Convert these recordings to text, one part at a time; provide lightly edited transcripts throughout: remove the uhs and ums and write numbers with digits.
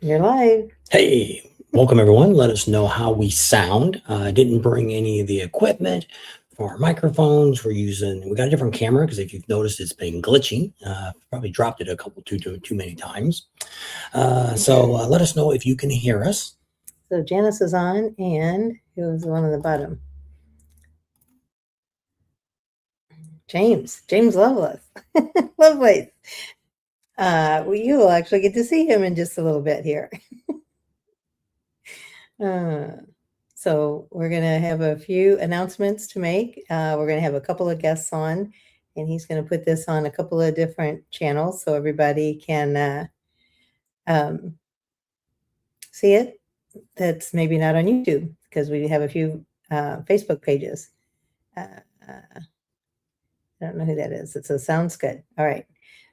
You're live. Hey, welcome everyone. Let us know how we sound. I didn't bring any of the equipment for our microphones. We got a different camera because if you've noticed, it's been glitching. Probably dropped it a couple too many times. So let us know if you can hear us. So Janice is on, and who's the one on the bottom? James Lovelace. Lovelace. Well, you will actually get to see him in just a little bit here. So we're going to have a few announcements to make. We're going to have a couple of guests on, and he's going to put this on a couple of different channels so everybody can um, see it. That's maybe not on YouTube because we have a few Facebook pages. Uh, I don't know who that is. It says sounds good. All right.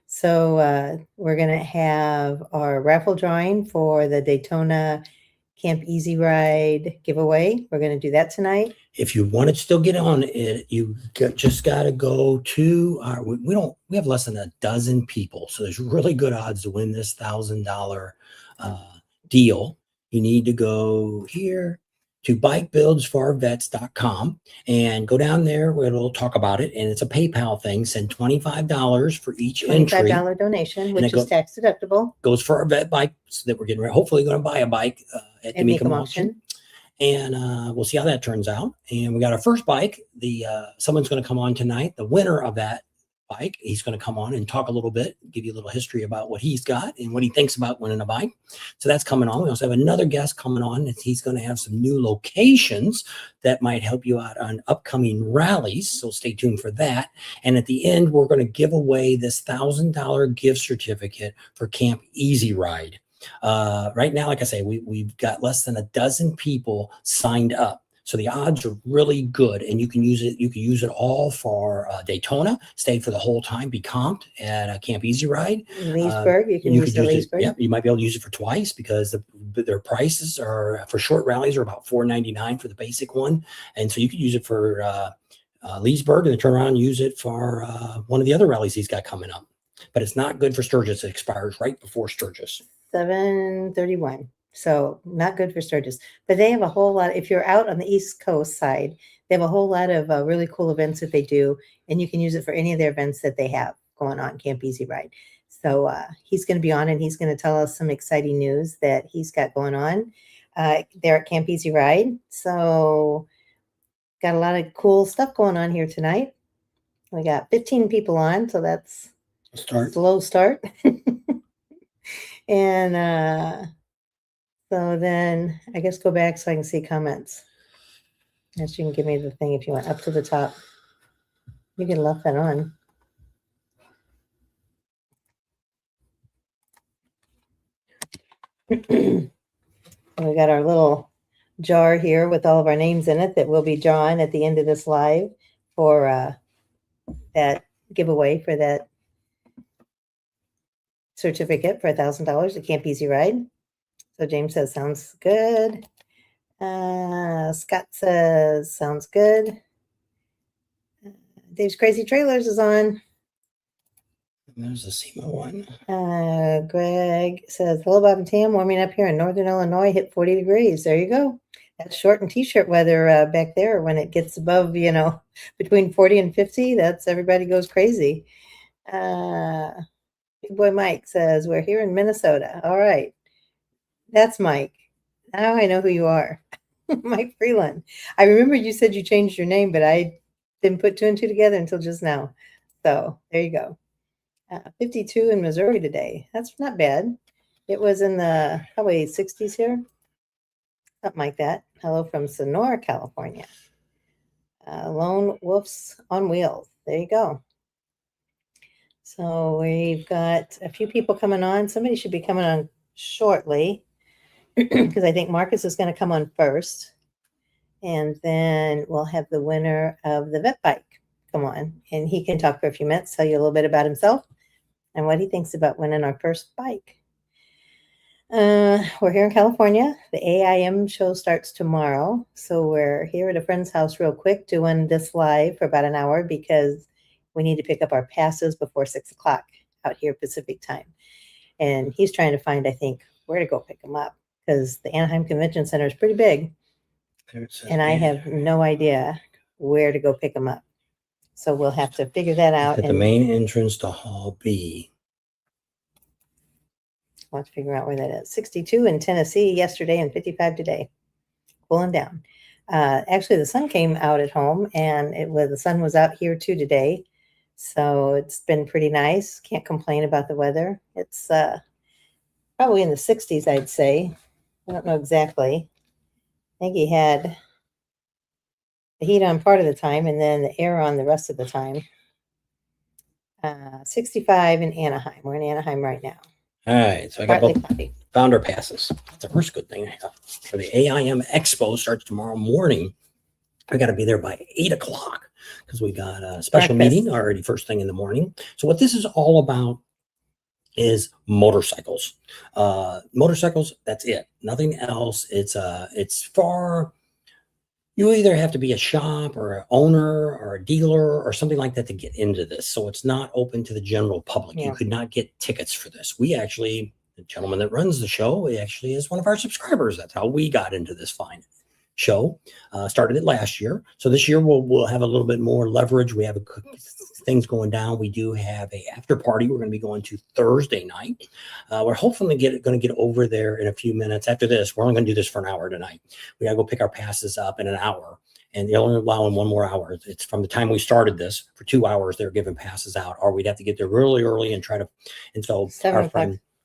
So we're going to have our raffle drawing for the Daytona Camp Easy Ride giveaway. We're going to do that tonight. If you want to still get on it, just got to go to our. We have less than a dozen people, so there's really good odds to win this $1,000 deal. You need to go here to bikebuildsforvets.com and go down there where it'll talk about it. And it's a PayPal thing. Send $25 for each entry. $25 donation, which is tax deductible. Goes for our vet bikes that we're getting ready. Hopefully going to buy a bike at the Meekum auction. And we'll see how that turns out. And we got our first bike. Someone's going to come on tonight. The winner of that bike, he's going to come on and talk a little bit, give you a little history about what he's got and what he thinks about winning a bike. So that's coming on. We also have another guest coming on. He's going to have some new locations that might help you out on upcoming rallies. So stay tuned for that. And at the end, we're going to give away this $1,000 gift certificate for Camp Easy Ride. Right now, like I say, we've got less than a dozen people signed up. So the odds are really good, and you can use it. You can use it all for Daytona. Stay for the whole time. Be comped at Camp Easy Ride. Leesburg, you can use it. Leesburg. Yeah, you might be able to use it for twice because their prices are for short rallies are about $4.99 for the basic one, and so you could use it for Leesburg and then turn around and use it for one of the other rallies he's got coming up. But it's not good for Sturgis. It expires right before Sturgis. 7/31. So not good for Sturgis, but they have a whole lot. If you're out on the East Coast side, they have a whole lot of really cool events that they do, and you can use it for any of their events that they have going on, Camp Easy Ride. So he's going to be on, and he's going to tell us some exciting news that he's got going on there at Camp Easy Ride. So got a lot of cool stuff going on here tonight. We got 15 people on, so that's a slow start. And so then I guess go back so I can see comments. Yes, you can give me the thing if you want up to the top. You can left that on. We got our little jar here with all of our names in it that will be drawn at the end of this live for that giveaway for that certificate for $1,000 at Camp Easy Ride. So James says, sounds good. Scott says, sounds good. Dave's Crazy Trailers is on. There's a SEMA one. Greg says, hello, Bob and Tam. Warming up here in Northern Illinois, hit 40 degrees. There you go. That's short and t-shirt weather back there. When it gets above, between 40 and 50, that's everybody goes crazy. Big Boy Mike says, we're here in Minnesota. All right. That's Mike. Now I know who you are. Mike Freeland. I remember you said you changed your name, but I didn't put two and two together until just now. So there you go. 52 in Missouri today. That's not bad. It was in the probably 60s here. Something like that. Hello from Sonora, California. Lone Wolves on Wheels. There you go. So we've got a few people coming on. Somebody should be coming on shortly because I think Marcus is going to come on first. And then we'll have the winner of the vet bike come on. And he can talk for a few minutes, tell you a little bit about himself and what he thinks about winning our first bike. We're here in California. The AIM show starts tomorrow. So we're here at a friend's house real quick doing this live for about an hour because we need to pick up our passes before 6 o'clock out here Pacific time. And he's trying to find, I think, where to go pick them up because the Anaheim Convention Center is pretty big, and I have no idea where to go pick them up. So we'll have to figure that out. At the main entrance to Hall B. We'll have to figure out where that is. 62 in Tennessee yesterday and 55 today. Cooling down. Actually, the sun came out at home, and the sun was out here too today. So it's been pretty nice. Can't complain about the weather. It's probably in the 60s, I'd say. I don't know exactly. I think he had the heat on part of the time and then the air on the rest of the time. 65 in Anaheim. We're in Anaheim right now. All right, so I got both founder passes. That's the first good thing I have. For the AIM Expo starts tomorrow morning. I got to be there by 8 o'clock because we got a special meeting already first thing in the morning. So what this is all about is motorcycles. Motorcycles, that's it. Nothing else. It's for, you either have to be a shop or an owner or a dealer or something like that to get into this. So it's not open to the general public. Yeah. You could not get tickets for this. We actually, the gentleman that runs the show, he actually is one of our subscribers. That's how we got into this fine show. Started it last year. So this year we'll have a little bit more leverage. We have things going down. We do have a after party we're going to be going to Thursday night. We're hopefully going to get over there in a few minutes. After this, we're only going to do this for an hour tonight. We got to go pick our passes up in an hour. And they're only allowing one more hour. It's from the time we started this for 2 hours, they're giving passes out, or we'd have to get there really early and try to. And so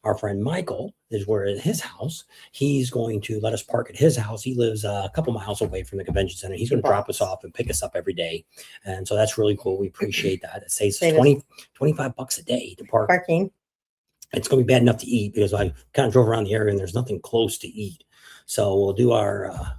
our friend Michael is where at his house. He's going to let us park at his house. He lives a couple miles away from the convention center. He's going to drop us off and pick us up every day. And so that's really cool. We appreciate that. It saves us $25 a day to park. Parking. It's going to be bad enough to eat because I kind of drove around the area and there's nothing close to eat. So we'll do our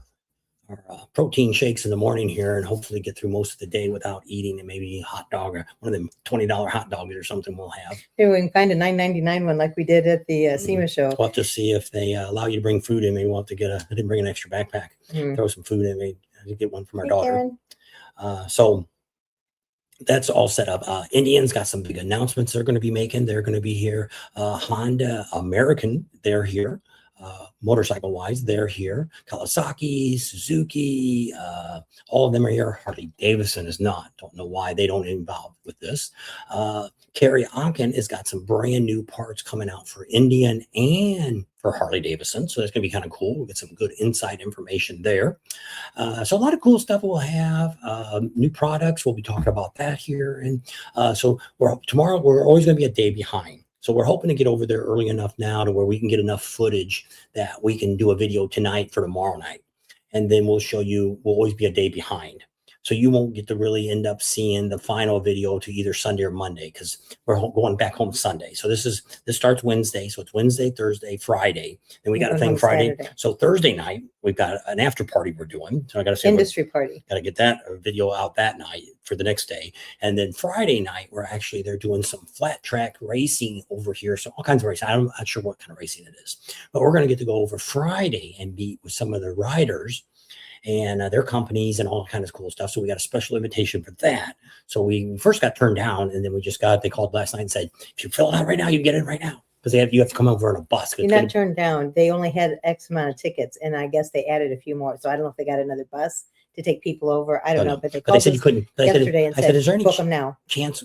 protein shakes in the morning here and hopefully get through most of the day without eating, and maybe a hot dog or one of them $20 hot dogs or something we'll have. Maybe we can find a $9.99 one like we did at the SEMA show. We'll have to see if they allow you to bring food in. Maybe we'll have to I didn't bring an extra backpack. Throw some food in. Maybe get one from our daughter. So that's all set up. Indian's got some big announcements they're going to be making. They're going to be here. Honda American, they're here. Motorcycle wise, they're here. Kawasaki, Suzuki, all of them are here. Harley Davidson is not. Don't know why they don't involve with this. Kerry Onken has got some brand new parts coming out for Indian and for Harley Davidson. So that's going to be kind of cool. We'll get some good inside information there. So a lot of cool stuff we'll have. New products. We'll be talking about that here. And so tomorrow we're always going to be a day behind. So we're hoping to get over there early enough now to where we can get enough footage that we can do a video tonight for tomorrow night. And then we'll show you, we'll always be a day behind. So you won't get to really end up seeing the final video to either Sunday or Monday because we're going back home Sunday. So this starts Wednesday. So it's Wednesday, Thursday, Friday. Then we got a thing Friday. Saturday. So Thursday night, we've got an after party we're doing. So I got to say industry party. Got to get that video out that night for the next day. And then Friday night, they're doing some flat track racing over here. So all kinds of racing. I'm not sure what kind of racing it is, but we're going to get to go over Friday and meet with some of the riders and their companies and all kinds of cool stuff. So we got a special invitation for that. So we first got turned down, and then they called last night and said, if you fill it out right now, you can get in right now. Because you have to come over on a bus. You're not turned down. They only had X amount of tickets, and I guess they added a few more. So I don't know if they got another bus to take people over. I don't know, but they called said you couldn't. Yesterday and said, is there any book them now? Chance?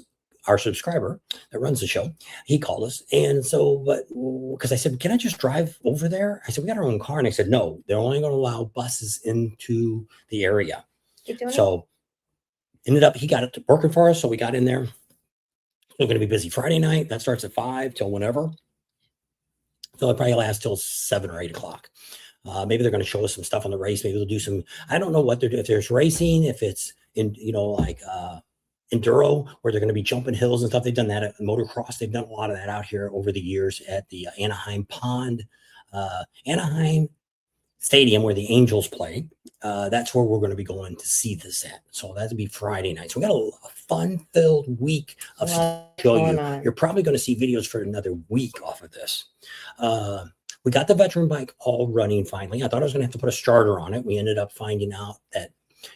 Our subscriber that runs the show, he called us. And so, because I said, can I just drive over there? I said, we got our own car. And they said, no, they're only going to allow buses into the area. So ended up, he got it working for us. So we got in there. We're going to be busy Friday night. That starts at 5 till whenever. So it probably lasts till 7 or 8 o'clock. Maybe they're going to show us some stuff on the race. Maybe they'll do some, I don't know what they're doing. If there's racing, if it's in, enduro, where they're going to be jumping hills and stuff. They've done that at motocross. They've done a lot of that out here over the years at the Anaheim Stadium where the Angels play. That's where we're going to be going to see this at. So that'll be Friday night. So we got a fun-filled week of stuff to show you. You're probably going to see videos for another week off of this. We got the veteran bike all running finally. I thought I was going to have to put a starter on it. We ended up finding out that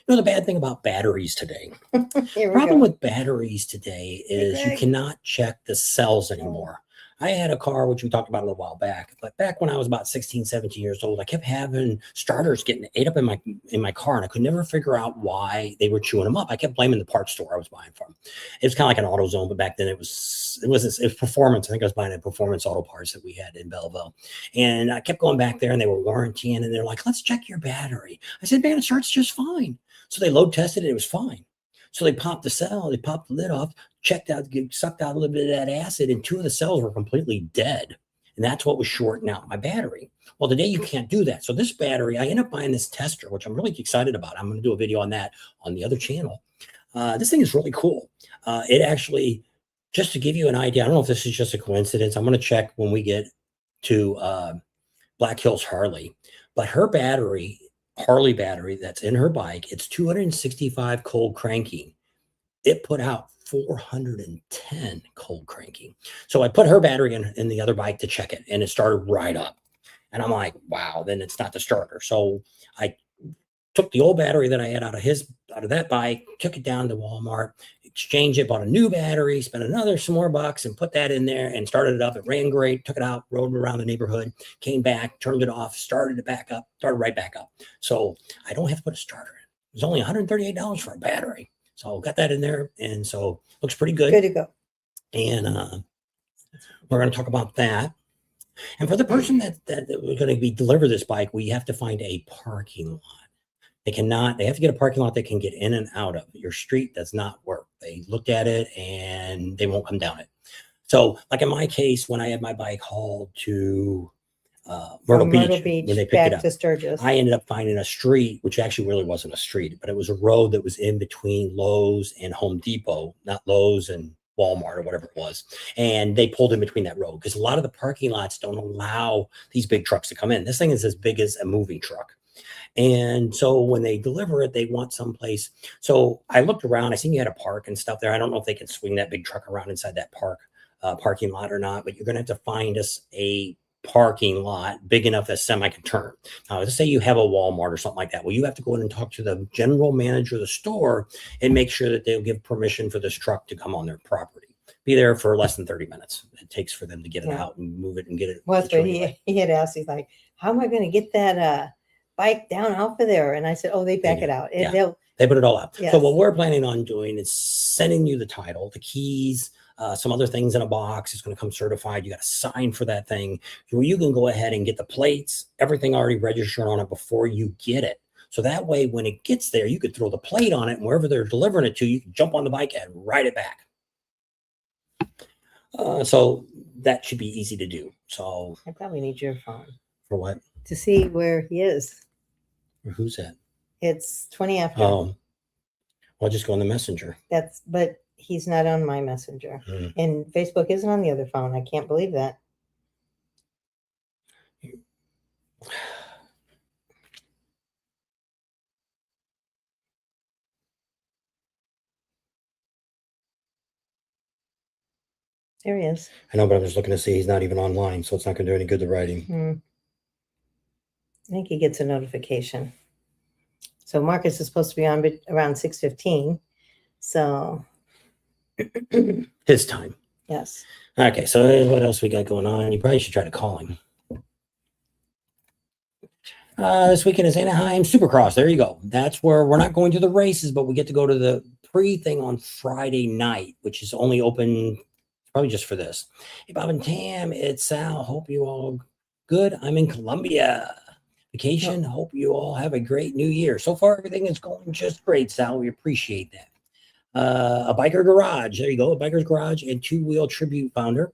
the bad thing about batteries today. The problem with batteries today is you cannot check the cells anymore. I had a car, which we talked about a little while back, but back when I was about 16, 17 years old, I kept having starters getting ate up in my car, and I could never figure out why they were chewing them up. I kept blaming the parts store I was buying from. It was kind of like an AutoZone, but back then it was Performance. I think I was buying a Performance Auto Parts that we had in Belleville, and I kept going back there, and they were warrantying, and they're like, "Let's check your battery." I said, "Man, it starts just fine." So they load tested it; it was fine. So they popped the cell, they popped the lid off, checked out, sucked out a little bit of that acid, and 2 of the cells were completely dead. And that's what was shorting out my battery. Well, today you can't do that. So this battery, I ended up buying this tester, which I'm really excited about. I'm going to do a video on that on the other channel. This thing is really cool. It actually, just to give you an idea, I don't know if this is just a coincidence. I'm going to check when we get to Black Hills Harley, but her battery, Harley battery that's in her bike, it's 265 cold cranking. It put out 410 cold cranking. So I put her battery in the other bike to check it, and it started right up. And I'm like, wow, then it's not the starter. So I took the old battery that I had out of that bike, took it down to Walmart, exchanged it, bought a new battery, spent some more bucks, and put that in there and started it up. It ran great, took it out, rode around the neighborhood, came back, turned it off, started it back up, started right back up. So I don't have to put a starter in. It was only $138 for a battery. So got that in there, and so looks pretty good. Good to go. And we're going to talk about that. And for the person that we're going to deliver this bike, we have to find a parking lot. They have to get a parking lot they can get in and out of. Your street does not work. They looked at it and they won't come down it. So like in my case, when I had my bike hauled to Myrtle Beach, when they picked it up, to Sturgis, I ended up finding a street, which actually really wasn't a street, but it was a road that was in between Lowe's and Home Depot, not Lowe's and Walmart or whatever it was. And they pulled in between that road because a lot of the parking lots don't allow these big trucks to come in. This thing is as big as a moving truck. And so when they deliver it, they want someplace. So I looked around, I seen you had a park and stuff there. I don't know if they can swing that big truck around inside that parking lot or not, but you're going to have to find us a parking lot big enough that semi can turn. Now, let's say you have a Walmart or something like that. Well, you have to go in and talk to the general manager of the store and make sure that they'll give permission for this truck to come on their property. Be there for less than 30 minutes. It takes for them to get it out and move it and get it. Well, that's what he had asked. He's like, how am I going to get that bike down off of there? And I said, oh, they back it out. They put it all out. Yes. So what we're planning on doing is sending you the title, the keys, some other things in a box. It's going to come certified. You got to sign for that thing. You can go ahead and get the plates, everything already registered on it before you get it. So that way, when it gets there, you could throw the plate on it, and wherever they're delivering it to, you can jump on the bike and ride it back. So that should be easy to do. So I probably need your phone. For what? To see where he is. Who's that? It's 20 after. Oh, well, just go on the messenger. But he's not on my messenger. And Facebook isn't on the other phone. I can't believe that. There he is. I know, but I'm just looking to see he's not even online, so it's not going to do any good to write him. I think he gets a notification. So Marcus is supposed to be on around 6:15. So his time. Yes. Okay, so what else we got going on? You probably should try to call him. This weekend is Anaheim Supercross. There you go. That's where we're not going to the races, but we get to go to the pre-thing on Friday night, which is only open probably just for this. Hey, Bob and Tam, it's Sal. Hope you all good. I'm in Columbia. Vacation. Hope you all have a great new year. So far, everything is going just great, Sal. We appreciate that. A biker garage. There you go. A biker's garage and Two Wheel Tribute founder.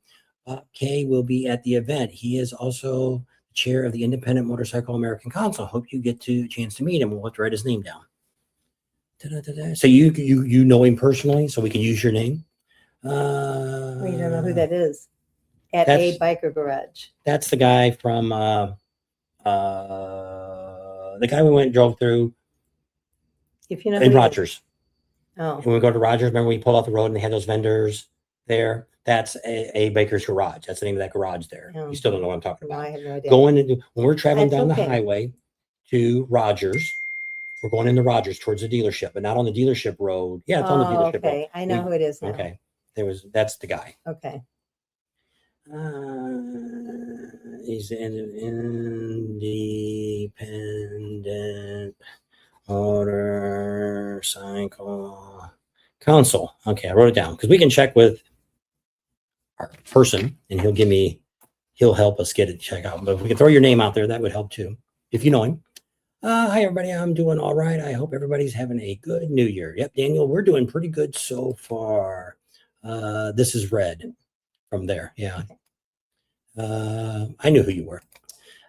Kay will be at the event. He is also the chair of the Independent Motorcycle American Council. Hope you get a chance to meet him. We'll have to write his name down. So you know him personally, so we can use your name. We don't know who that is. At a biker garage. That's the guy from the guy we went and drove through. If you know in Rogers. Oh. When we go to Rogers, remember we pull off the road and they had those vendors there? That's a baker's garage. That's the name of that garage there. Oh. You still don't know what I'm talking about. No, I have no idea. When we're traveling down the highway to Rogers, we're going into Rogers towards the dealership, but not on the dealership road. Yeah, it's on the dealership road. I know who it is now. Okay. That's the guy. Okay. He's an independent motorcycle council. Okay, I wrote it down because we can check with our person and he'll help us get it checked out. But if we can throw your name out there, that would help too, if you know him. Hi, everybody. I'm doing all right. I hope everybody's having a good new year. Yep, Daniel, we're doing pretty good so far. This is Red from there. Yeah. I knew who you were.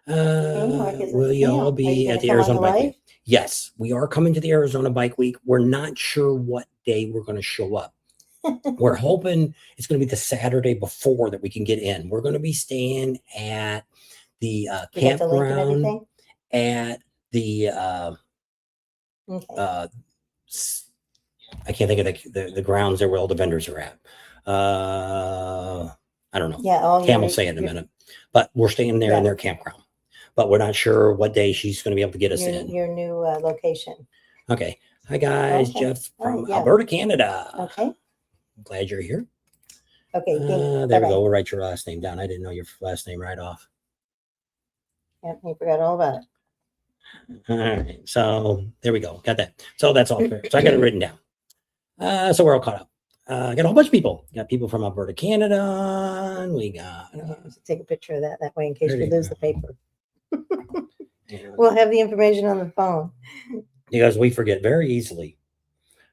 Will you all be at the Arizona Bike Week? Yes, we are coming to the Arizona Bike Week. We're not sure what day we're going to show up. We're hoping it's going to be the Saturday before that we can get in. We're going to be staying at the campground at the I can't think of the grounds there where all the vendors are at. I don't know. Yeah, Cam will say it in a minute. But we're staying there in their campground. But we're not sure what day she's going to be able to get us in. Your new location. Okay. Hi, guys. Okay. Jeff from Alberta, Canada. Okay. I'm glad you're here. Okay. There we go. We'll write your last name down. I didn't know your last name right off. Yep, you forgot all about it. All right. So there we go. Got that. So that's all fair. So I got it written down. So we're all caught up. Got a whole bunch of people. Got people from Alberta, Canada. And we got. Take a picture of that way in case we lose the paper. We'll have the information on the phone. Because we forget very easily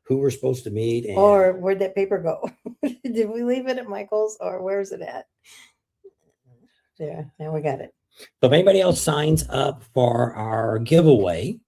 who we're supposed to meet. Or where'd that paper go? Did we leave it at Michael's or where's it at? There. Now we got it. So if anybody else signs up for our giveaway,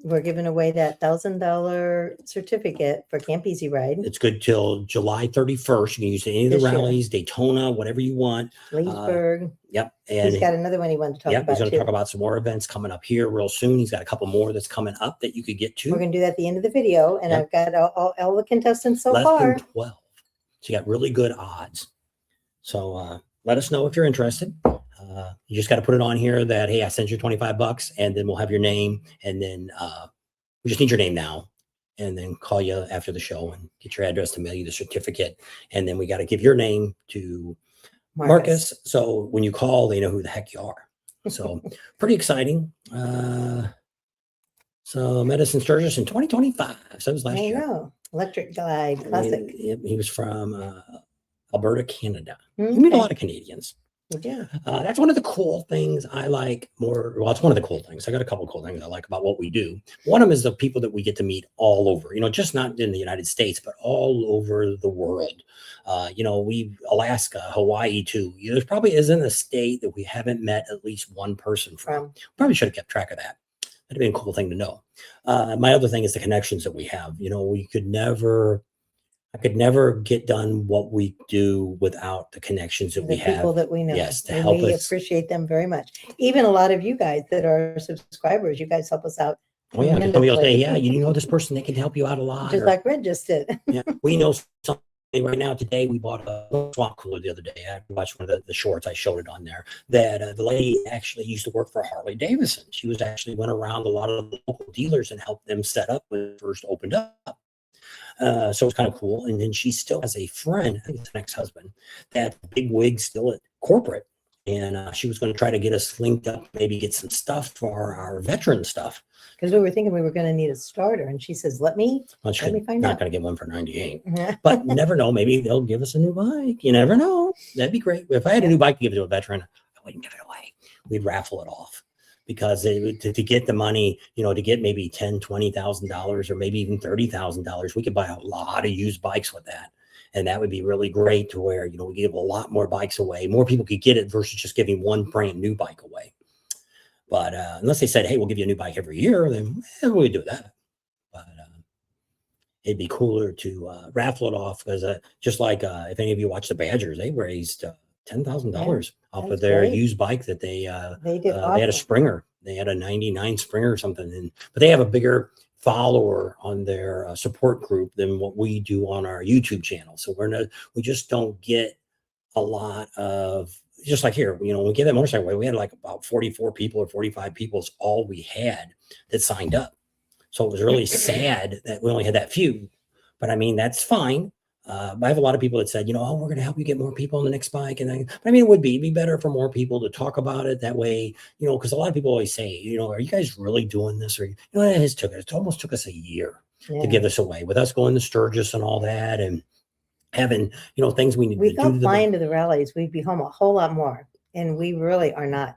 we're giving away that $1,000 certificate for Camp Easy Ride. It's good till July 31st. You can use any of the rallies, Daytona, whatever you want. Leesburg. Yep. And he's got another one he wanted to talk about. He's going to talk about some more events coming up here real soon. He's got a couple more that's coming up that you could get to. We're going to do that at the end of the video. And I've got all the contestants so far. Less than 12. So you got really good odds. So let us know if you're interested. You just got to put it on here that, hey, I sent you $25 and then we'll have your name. And then we just need your name now and then call you after the show and get your address to mail you the certificate. And then we got to give your name to Marcus. So when you call, they know who the heck you are. So pretty exciting. So Medicine Sturgis in 2025. So that was last year. Know. Electric Glide Classic. He was from Alberta, Canada. Okay. You meet a lot of Canadians. Yeah. That's one of the cool things I like more. Well, it's one of the cool things. I got a couple of cool things I like about what we do. One of them is the people that we get to meet all over, just not in the United States, but all over the world. Alaska, Hawaii too. There probably isn't a state that we haven't met at least one person from. Probably should have kept track of that. That'd be a cool thing to know. My other thing is the connections that we have. I could never get done what we do without the connections that we have. People that we know. Yes, to help us. We appreciate them very much. Even a lot of you guys that are subscribers, you guys help us out. Oh, yeah. Somebody will say, yeah, you know this person, they can help you out a lot. Just like Red just did. Yeah, we know something right now. Today, we bought a swamp cooler the other day. I watched one of the shorts. I showed it on there. That the lady actually used to work for Harley Davidson. She went around a lot of the local dealers and helped them set up when it first opened up. So it's kind of cool. And then she still has a friend, I think it's an ex-husband, that big wig still at corporate. And she was going to try to get us linked up, maybe get some stuff for our veteran stuff. Because we were thinking we were going to need a starter. And she says, let me find out. Not going to get one for 98. But you never know. Maybe they'll give us a new bike. You never know. That'd be great. If I had a new bike to give to a veteran, I wouldn't give it away. We'd raffle it off. Because to get the money, to get maybe $10,000, $20,000 or maybe even $30,000, we could buy a lot of used bikes with that. And that would be really great to where, we give a lot more bikes away. More people could get it versus just giving one brand new bike away. But unless they said, hey, we'll give you a new bike every year, then we'd do that. But it'd be cooler to raffle it off because just like if any of you watch the Badgers, they raised $10,000 off of their used bike that they did. They had a Springer. They had a 99 Springer or something. But they have a bigger follower on their support group than what we do on our YouTube channel. So we just don't get a lot of, just like here, when we gave that motorcycle away, we had like about 44 people or 45 people is all we had that signed up. So it was really sad that we only had that few. But I mean, that's fine. I have a lot of people that said, oh, we're going to help you get more people on the next bike. And it'd be better for more people to talk about it that way, because a lot of people always say, are you guys really doing this? Or, it almost took us a year to give this away with us going to Sturgis and all that. And having, things we need to do. We thought flying to the rallies, we'd be home a whole lot more. And we really are not.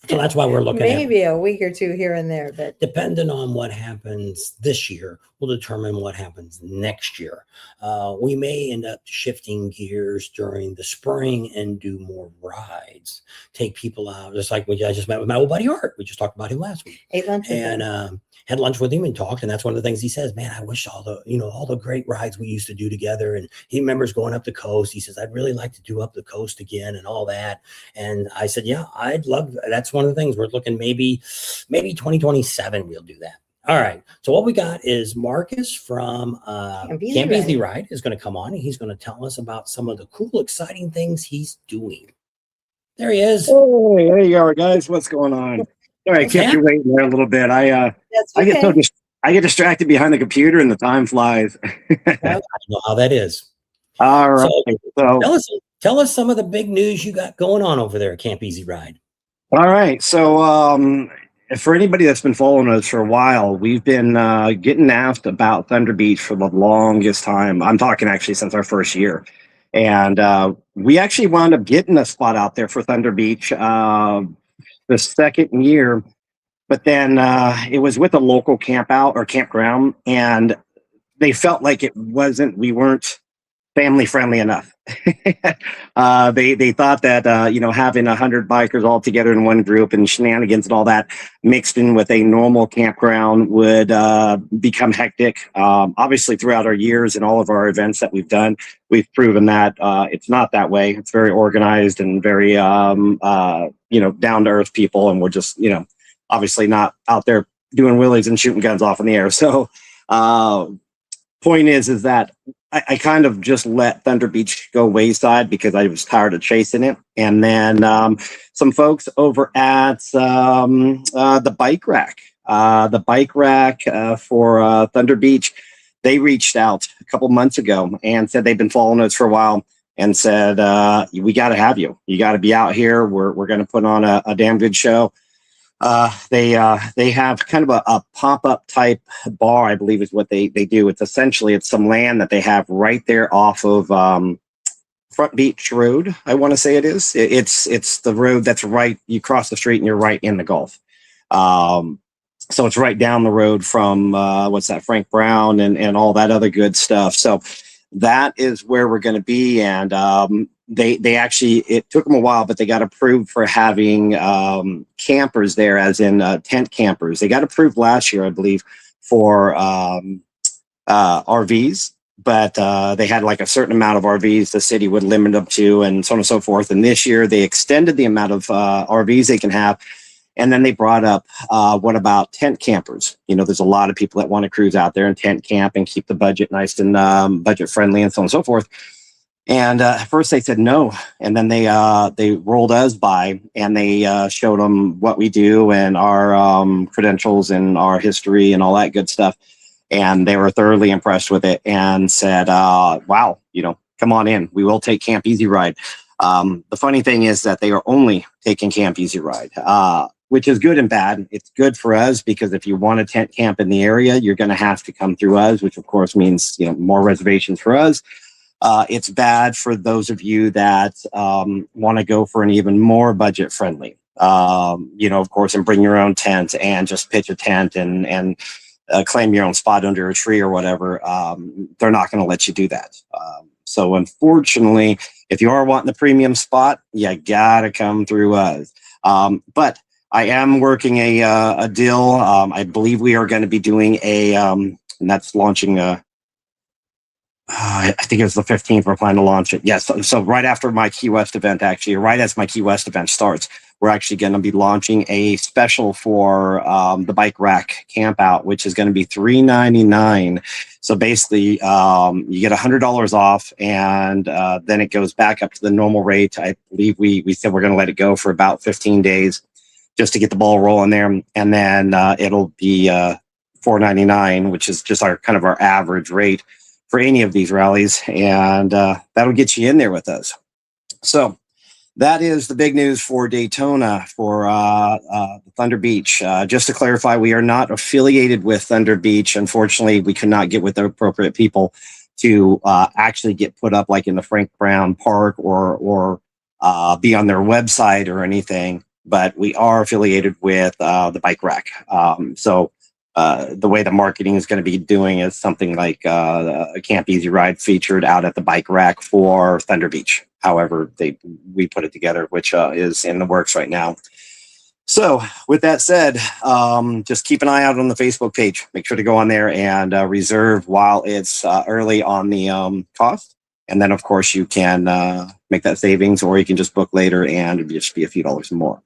So that's why we're looking maybe a week or two here and there, but depending on what happens this year will determine what happens next year. We may end up shifting gears during the spring and do more rides, take people out, just like I just met with my old buddy Art. We just talked about him last week. Ate lunch with him. And had lunch with him and talked. And that's one of the things he says, man, I wish all the great rides we used to do together. And he remembers going up the coast. He says, I'd really like to do up the coast again and all that. And I said, yeah, I'd love, that's one of the things we're looking, maybe 2027, we'll do that. All right. So what we got is Marcus from Camp Easy Ride is going to come on, and he's going to tell us about some of the cool, exciting things he's doing. There he is. Hey, there you are, guys. What's going on? All right, kept you waiting there a little bit. I get distracted behind the computer, and the time flies. I know how that is. All right. So tell us some of the big news you got going on over there at Camp Easy Ride. All right. So for anybody that's been following us for a while, we've been getting asked about Thunder Beach for the longest time. I'm talking actually since our first year. And we actually wound up getting a spot out there for Thunder Beach the second year. But then it was with a local campout or campground, and they felt like we weren't family friendly enough. They thought that having 100 bikers all together in one group and shenanigans and all that mixed in with a normal campground would become hectic. Obviously, throughout our years and all of our events that we've done, we've proven that it's not that way. It's very organized and very down to earth people, and we're just obviously not out there doing wheelies and shooting guns off in the air. So point is that I kind of just let Thunder Beach go wayside because I was tired of chasing it. And then some folks over at the bike rack for Thunder Beach, they reached out a couple months ago and said they've been following us for a while and said, we got to have you. You got to be out here. We're going to put on a damn good show. They have kind of a pop-up type bar, I believe is what they do. It's some land that they have right there off of Front Beach Road. I want to say it is. It's the road that's right. You cross the street and you're right in the Gulf. So it's right down the road from Frank Brown and all that other good stuff. So that is where we're going to be. And they actually, it took them a while, but they got approved for having campers there, as in tent campers. They got approved last year, I believe, for RVs, but they had like a certain amount of RVs the city would limit them to, and so on and so forth. And this year they extended the amount of RVs they can have. And then they brought up, what about tent campers? There's a lot of people that want to cruise out there and tent camp and keep the budget nice and budget friendly and so on and so forth. And at first they said no, and then they rolled us by and they showed them what we do and our credentials and our history and all that good stuff. And they were thoroughly impressed with it and said, wow, come on in. We will take Camp Easy Ride. The funny thing is that they are only taking Camp Easy Ride, which is good and bad. It's good for us because if you want a tent camp in the area, you're going to have to come through us, which of course means more reservations for us. It's bad for those of you that want to go for an even more budget friendly, of course, and bring your own tent and just pitch a tent and claim your own spot under a tree or whatever. They're not going to let you do that. So unfortunately, if you are wanting the premium spot, you got to come through us. But I am working a deal. I believe we are going to be doing and that's launching I think it was the 15th. We're planning to launch it. Yes. So right after my Key West event, actually, right as my Key West event starts, we're actually going to be launching a special for the bike rack camp out, which is going to be $399. So basically, you get $100 off, and then it goes back up to the normal rate. I believe we said we're going to let it go for about 15 days just to get the ball rolling there, and then it'll be $499, which is just our average rate for any of these rallies, and that'll get you in there with us. So that is the big news for Daytona for Thunder Beach. Just to clarify, we are not affiliated with Thunder Beach. Unfortunately, we could not get with the appropriate people to actually get put up like in the Frank Brown Park or be on their website or anything. But we are affiliated with the Bike Rack. So the way the marketing is going to be doing is something like a Camp Easy Ride featured out at the Bike Rack for Thunder Beach. However, we put it together, which is in the works right now. So with that said, just keep an eye out on the Facebook page. Make sure to go on there and reserve while it's early on the cost. And then, of course, you can make that savings, or you can just book later and it'll just be a few dollars more.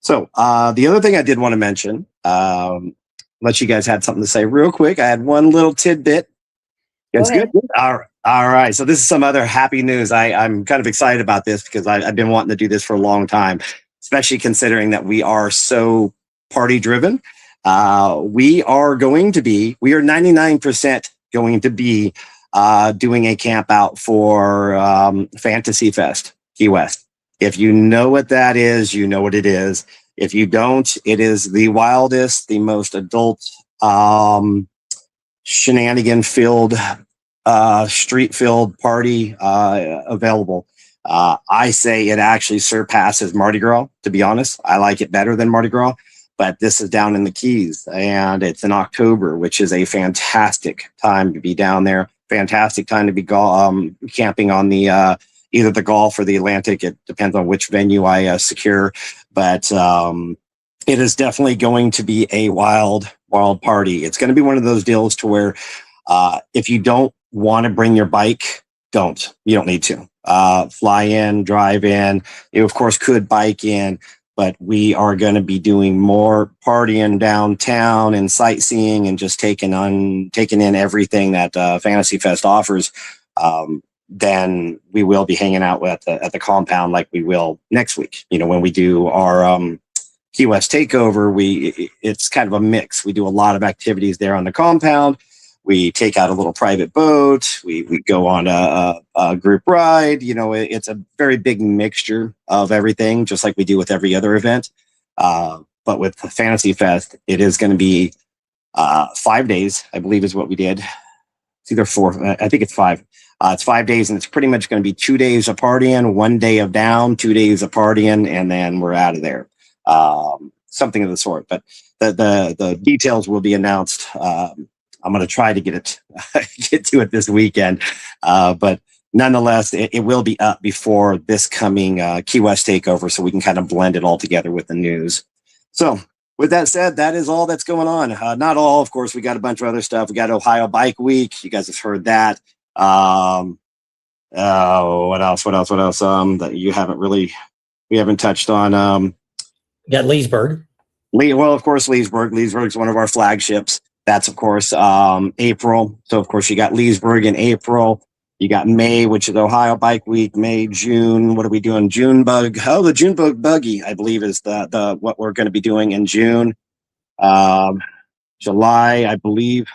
So the other thing I did want to mention, unless you guys had something to say real quick, I had one little tidbit. It's good. All right. So this is some other happy news. I'm kind of excited about this because I've been wanting to do this for a long time, especially considering that we are so party driven. We are 99% going to be doing a camp out for Fantasy Fest, Key West. If you know what that is, you know what it is. If you don't, it is the wildest, the most adult, shenanigan-filled, street-filled party available. I say it actually surpasses Mardi Gras, to be honest. I like it better than Mardi Gras, but this is down in the Keys, and it's in October, which is a fantastic time to be down there. Fantastic time to be camping on the either the Gulf or the Atlantic. It depends on which venue I secure, but it is definitely going to be a wild party. It's going to be one of those deals to where if you don't want to bring your bike, don't. You don't need to. Fly in, drive in. You, of course, could bike in, but we are going to be doing more partying downtown and sightseeing and just taking in everything that Fantasy Fest offers. Then we will be hanging out at the compound like we will next week. You know, when we do our Key West takeover, it's kind of a mix. We do a lot of activities there on the compound. We take out a little private boat. We go on a group ride. You know, it's a very big mixture of everything, just like we do with every other event. But with the Fantasy Fest, it is going to be 5 days, I believe is what we did. It's either 4. I think it's 5. It's 5 days, and it's pretty much going to be 2 days of partying, 1 day of down, 2 days of partying, and then we're out of there. Something of the sort. But the details will be announced. I'm going to try to get to it this weekend. But nonetheless, it will be up before this coming Key West takeover, so we can kind of blend it all together with the news. So with that said, that is all that's going on. Not all, of course. We got a bunch of other stuff. We got Ohio Bike Week. You guys have heard that. What else? That you haven't we haven't touched on. We got Leesburg. Well, of course, Leesburg. Leesburg's one of our flagships. That's, of course, April. So, of course, you got Leesburg in April. You got May, which is Ohio Bike Week. May, June. What are we doing? June Bug. Oh, the June Bug Buggy, I believe, is the what we're going to be doing in June. July, I believe.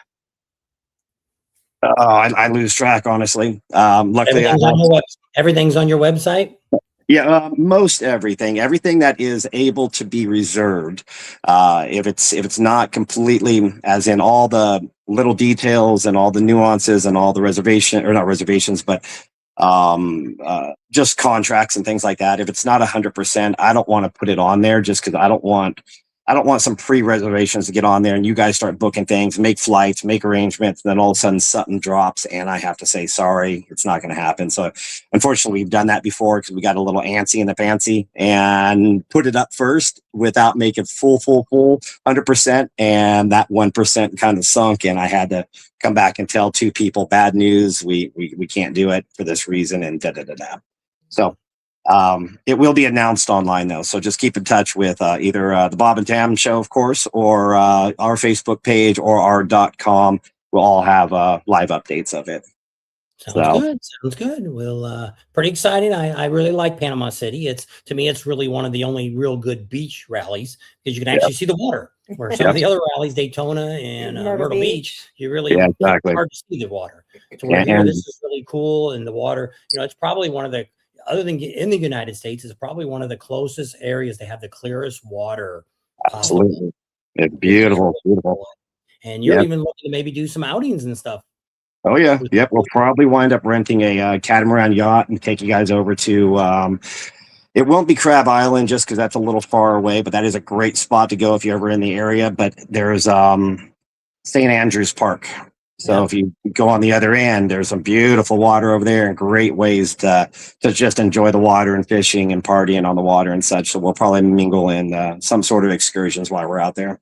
I lose track, honestly. Luckily, everything's on your website. Yeah, most everything that is able to be reserved. If it's not completely, as in all the little details and all the nuances and all the not reservations, but just contracts and things like that. If it's not 100%, I don't want to put it on there just because I don't want some pre-reservations to get on there and you guys start booking things, make flights, make arrangements, and then all of a sudden something drops and I have to say, sorry, it's not going to happen. So unfortunately, we've done that before because we got a little antsy in the fancy and put it up first without making full 100%. And that 1% kind of sunk and I had to come back and tell 2 people, bad news, we can't do it for this reason and da-da-da-da. So it will be announced online, though, so just keep in touch with either the Bob and Tam show, of course, or our Facebook page or our .com. We'll all have live updates of it. Sounds good. Sounds good. Well, pretty exciting. I really like Panama City. To me, it's really one of the only real good beach rallies because you can actually see the water. Where some of the other rallies, Daytona and Myrtle Beach, you really exactly. hard to see the water. So we're here. This is really cool, and the water. It's probably one of the other than in the United States is probably one of the closest areas to have the clearest water possible. Absolutely, it's beautiful, beautiful. And you're even looking to maybe do some outings and stuff. Oh yeah, yep. We'll probably wind up renting a catamaran yacht and take you guys over to. It won't be Crab Island just because that's a little far away, but that is a great spot to go if you're ever in the area. But there's St. Andrews Park. So if you go on the other end, there's some beautiful water over there and great ways to just enjoy the water and fishing and partying on the water and such. So we'll probably mingle in some sort of excursions while we're out there.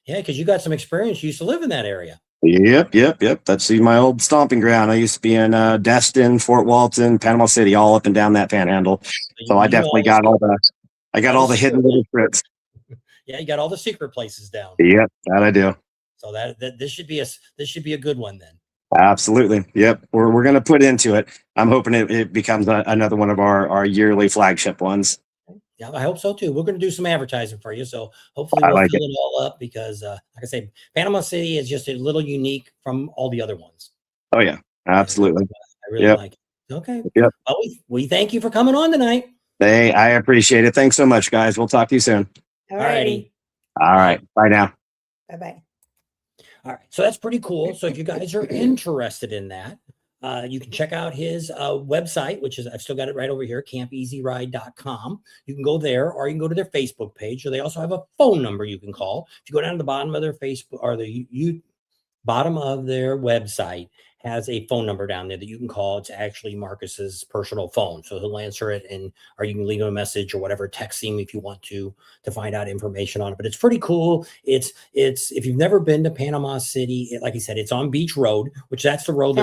Yeah, because you got some experience. You used to live in that area. Yep. That's my old stomping ground. I used to be in Destin, Fort Walton, Panama City, all up and down that panhandle. So I definitely got all the hidden little tricks. Yeah, you got all the secret places down. Yep, that I do. So that this should be a good one then. Absolutely. Yep. We're going to put into it. I'm hoping it becomes another one of our yearly flagship ones. Yeah, I hope so too. We're going to do some advertising for you. So hopefully we'll fill it all up because like I say, Panama City is just a little unique from all the other ones. Oh yeah, absolutely. I really like it. Okay. Yep. Well, we thank you for coming on tonight. Hey, I appreciate it. Thanks so much, guys. We'll talk to you soon. All righty. All right. Bye now. Bye-bye. All right. So that's pretty cool. So if you guys are interested in that, you can check out his website, which is, I've still got it right over here, campeasyride.com. You can go there or you can go to their Facebook page, or they also have a phone number you can call. If you go down to the bottom of their Facebook or the bottom of their website has a phone number down there that you can call. It's actually Marcus's personal phone. So he'll answer it or you can leave him a message or whatever, text him if you want to find out information on it. But it's pretty cool. It's if you've never been to Panama City, like I said, it's on Beach Road, which that's the road.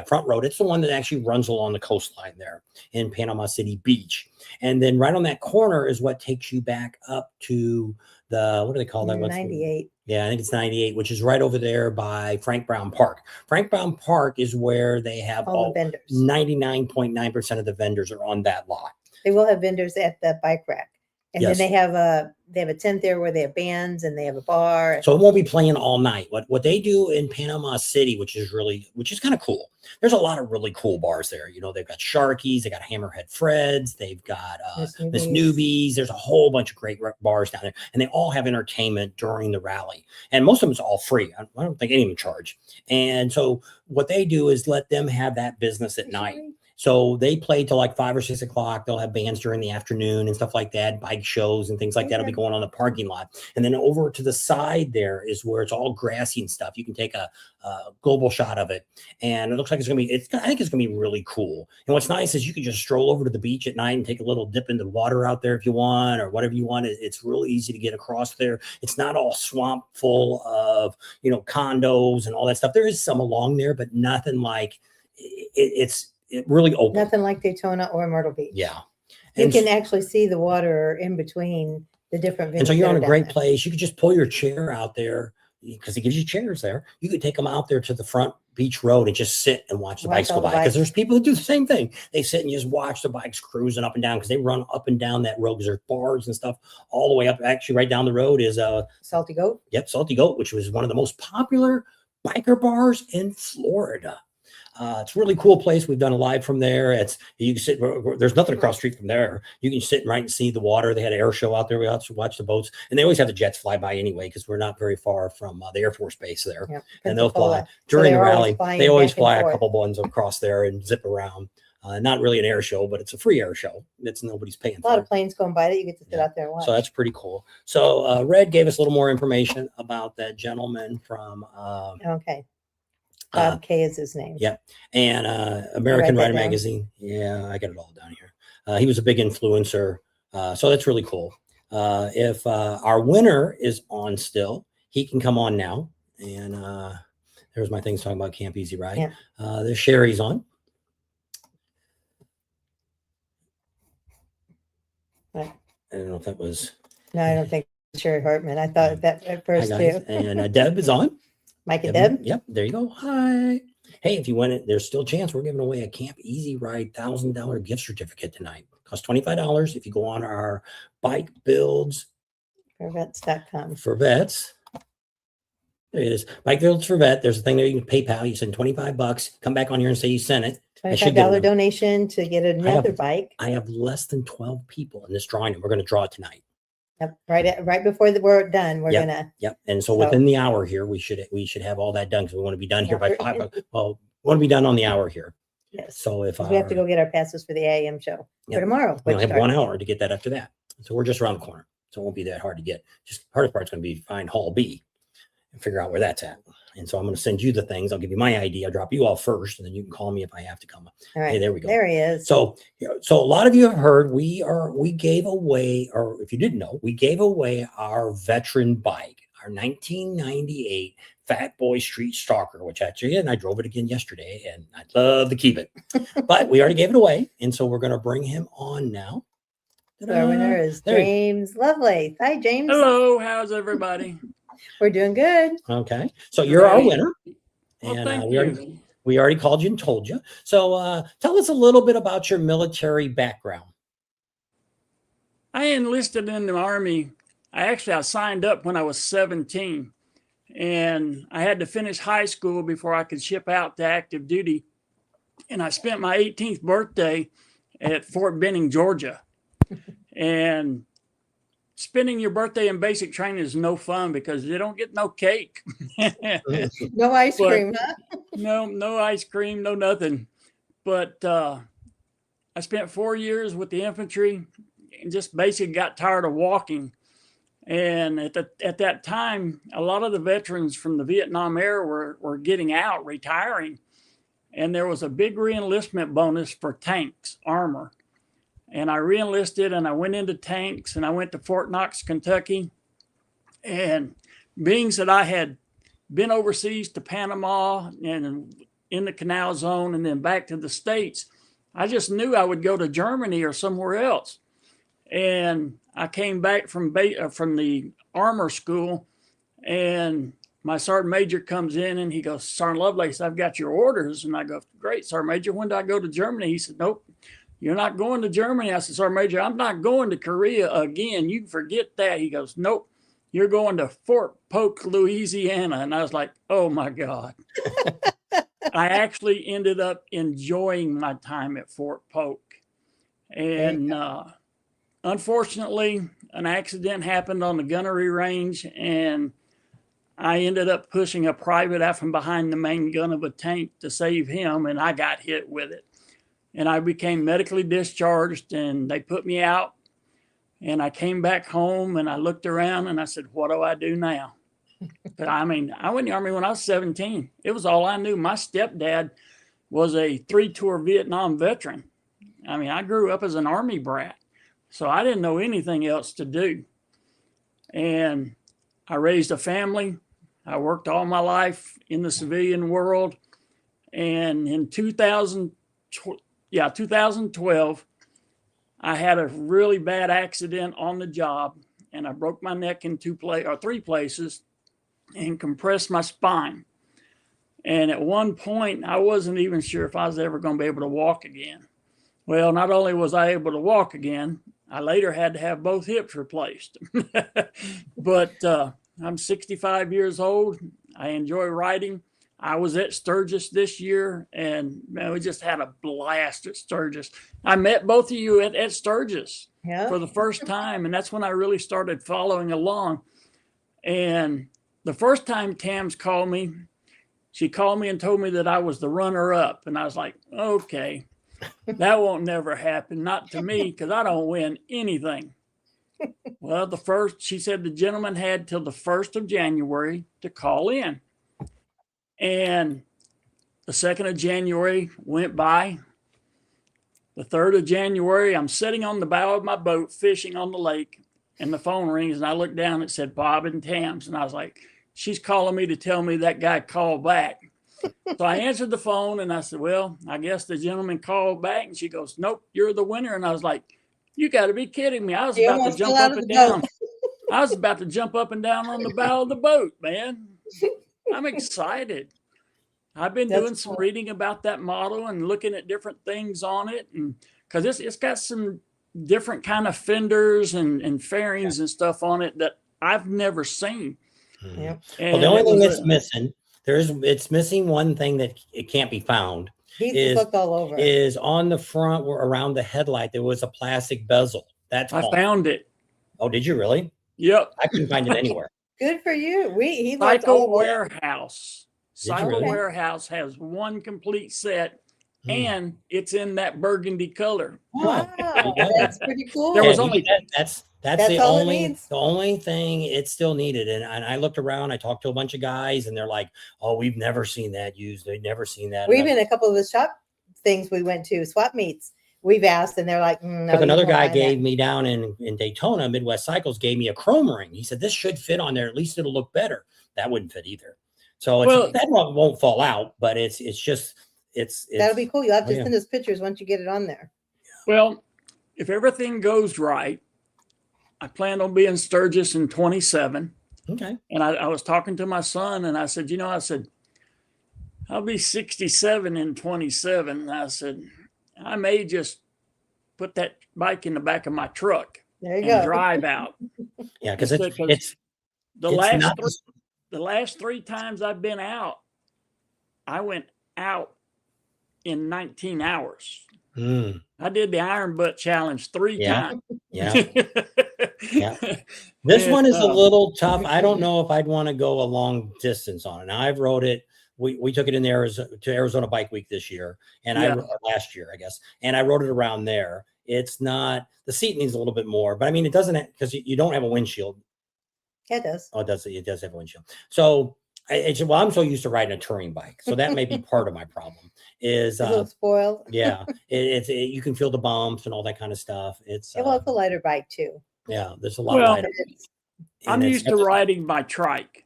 Front road. It's the one that actually runs along the coastline there in Panama City Beach. And then right on that corner is what takes you back up to what do they call that? 98. Yeah, I think it's 98, which is right over there by Frank Brown Park. Frank Brown Park is where they have all the vendors. 99.9% of the vendors are on that lot. They will have vendors at the bike rack. And Yes. then they have a tent there where they have bands and they have a bar. So it won't be playing all night. What they do in Panama City, which is kind of cool. There's a lot of really cool bars there. They've got Sharkies, they got Hammerhead Fred's, they've got Miss Newbies. There's a whole bunch of great bars down there, and they all have entertainment during the rally. And most of them is all free. I don't think any of them charge. And so what they do is let them have that business at night. So they play till like 5 or 6 o'clock. They'll have bands during the afternoon and stuff like that, bike shows and things like that will be going on the parking lot. And then over to the side there is where it's all grassy and stuff. You can take a global shot of it. And it looks like I think it's going to be really cool. And what's nice is you can just stroll over to the beach at night and take a little dip into the water out there if you want, or whatever you want. It's really easy to get across there. It's not all swamp full of, condos and all that stuff. There is some along there, but nothing like it's really open. Nothing like Daytona or Myrtle Beach. Yeah. You can actually see the water in between the different venues. And so you're on a great place. You could just pull your chair out there because it gives you chairs there. You could take them out there to the front beach road and just sit and watch the bikes go by. Because there's people who do the same thing. They sit and just watch the bikes cruising up and down because they run up and down that road because there's bars and stuff all the way up. Actually, right down the road is Salty Goat. Yep, Salty Goat, which was one of the most popular biker bars in Florida. It's a really cool place. We've done a live from there. You can sit. There's nothing across the street from there. You can sit right and see the water. They had an air show out there. We also watch the boats, and they always have the jets fly by anyway because we're not very far from the Air Force Base there. Yep. And they'll fly during the rally. They always fly a couple ones across there and zip around. Not really an air show, but it's a free air show. Nobody's paying for. A lot of planes going by that you get to sit out there and watch. So that's pretty cool. So Red gave us a little more information about that gentleman from. Okay. Bob K is his name. Yeah. And American Rider Magazine. Yeah, I got it all down here. He was a big influencer. So that's really cool. If our winner is on still, he can come on now. And there's my things talking about Camp Easy Ride. Yeah. There's Sherry's on. Right. I don't know if that was. No, I don't think Sherry Hartman. I thought that at first too. And Deb is on. Mike and Deb. Yep, there you go. Hi. Hey, if you win it, there's still a chance. We're giving away a Camp Easy Ride $1,000 gift certificate tonight. Costs $25 if you go on our bike builds forvets.com. for vets. There it is. Bike builds for vet. There's a thing there you can PayPal. You send $25. Come back on here and say you sent it. $25 donation to get another bike. I have less than 12 people in this drawing, and we're going to draw it tonight. Yep. Right before we're done, we're gonna. Yep. And so within the hour here, we should have all that done because we want to be done here by 5. Well, we want to be done on the hour here. Yes. So if we have to go get our passes for the AM show for tomorrow. We'll have 1 hour to get that after that. So we're just around the corner. So it won't be that hard to get. Just the hardest part's going to be find Hall B and figure out where that's at. And so I'm going to send you the things. I'll give you my ID. I'll drop you off first, and then you can call me if I have to come. All right. Hey, there we go. There he is. So a lot of you have heard we gave away, or if you didn't know, we gave away our veteran bike, our 1998 Fat Boy Street Stalker, which actually, and I drove it again yesterday, and I'd love to keep it. But we already gave it away, and so we're going to bring him on now. So our winner is James Lovely. Hi, James. Hello. How's everybody? We're doing good. Okay. So you're our winner. Well, And thank you. we already called you and told you. So tell us a little bit about your military background. I enlisted in the Army. I signed up when I was 17, and I had to finish high school before I could ship out to active duty. And I spent my 18th birthday at Fort Benning, Georgia. And spending your birthday in basic training is no fun because you don't get no cake. No ice cream, huh? No ice cream, no nothing. But I spent 4 years with the infantry and just basically got tired of walking. And at that time, a lot of the veterans from the Vietnam era were getting out, retiring. And there was a big reenlistment bonus for tanks, armor. And I reenlisted and I went into tanks and I went to Fort Knox, Kentucky. And being that I had been overseas to Panama and in the Canal Zone and then back to the States, I just knew I would go to Germany or somewhere else. And I came back from the armor school, and my sergeant major comes in and he goes, "Sergeant Lovelace, I've got your orders." And I go, "Great, Sergeant Major. When do I go to Germany?" He said, "Nope. You're not going to Germany." I said, "Sergeant Major, I'm not going to Korea again. You can forget that." He goes, "Nope, you're going to Fort Polk, Louisiana." And I was like, oh my God. I actually ended up enjoying my time at Fort Polk. And unfortunately, an accident happened on the gunnery range, and I ended up pushing a private out from behind the main gun of a tank to save him, and I got hit with it. And I became medically discharged, and they put me out. And I came back home, and I looked around, and I said, what do I do now? But I mean, I went in the Army when I was 17. It was all I knew. My stepdad was a 3-tour Vietnam veteran. I mean, I grew up as an Army brat, so I didn't know anything else to do. And I raised a family. I worked all my life in the civilian world. And in 2012, I had a really bad accident on the job, and I broke my neck in 3 places and compressed my spine. And at one point, I wasn't even sure if I was ever going to be able to walk again. Well, not only was I able to walk again, I later had to have both hips replaced. But I'm 65 years old. I enjoy riding. I was at Sturgis this year, and man, we just had a blast at Sturgis. I met both of you at Sturgis for the first time, and that's when I really started following along. And the first time Tams called me, she called me and told me that I was the runner-up, and I was like, okay, that won't never happen, not to me, because I don't win anything. Well, she said the gentleman had till the 1st of January to call in. And the 2nd of January went by. The 3rd of January, I'm sitting on the bow of my boat fishing on the lake, and the phone rings, and I look down, it said Bob and Tams. And I was like, she's calling me to tell me that guy called back. So I answered the phone, and I said, well, I guess the gentleman called back. And she goes, nope, you're the winner. And I was like, you got to be kidding me. I was about to jump up and down. I was about to jump up and down on the bow of the boat, man. I'm excited. I've been That's doing some cool. reading about that model and looking at different things on it, and because it's got some different kind of fenders and fairings and stuff on it that I've never seen. Yep. Well, the And only it thing was that's a, missing, it's missing one thing that it can't be found He's is looked all over. is on the front or around the headlight there was a plastic bezel. That's I gone. found it. Oh, did you really? Yep. I couldn't find it anywhere. Good for you. He looked Psycho all over. Warehouse. Did you Psycho really? Warehouse has one complete set, Hmm. and it's in that burgundy color. Wow, you go. that's pretty cool. There was Yeah, only- that's That's the all it only needs. the only thing it still needed. And I looked around, I talked to a bunch of guys, and they're like, "Oh, we've never seen that used. They've never seen that." We've been a couple of the shop things we went to, swap meets. We've asked, and they're like, no. Because you another won't guy find that. gave me down in Daytona, Midwest Cycles gave me a chrome ring. He said, this should fit on there. At least it'll look better. That wouldn't fit either. So Well- that won't fall out, but it's That'll be cool. You'll have to yeah. send us pictures once you get it on there. Well, if everything goes right, I plan on being Sturgis in 27. Okay. And I was talking to my son, and I said, I'll be 67 in 27. And I said, I may just put that bike in the back of my truck There you and go. drive out. Yeah, because Because it's The it's last not three, the last 3 times I've been out, I went out in 19 hours. Mm, I did the Iron Butt Challenge 3 Yeah. times. yeah. Yeah. This And, one is a little tough. I don't know if I'd want to go a long distance on it. Now I've rode it. We took it in there to Arizona Bike Week this year, and Yeah. last year, I guess, and I rode it around there. It's not, the seat needs a little bit more, but I mean, it doesn't, because you don't have a windshield. Yeah, it does. Oh, it does have a windshield. So I'm so used to riding a touring bike, so that may be part of my problem. Is It's a little spoiled. yeah, you can feel the bumps and all that kind of stuff. It's Well, it's a lighter bike too. yeah, there's a lot Well, lighter. I'm and it's used to riding my trike.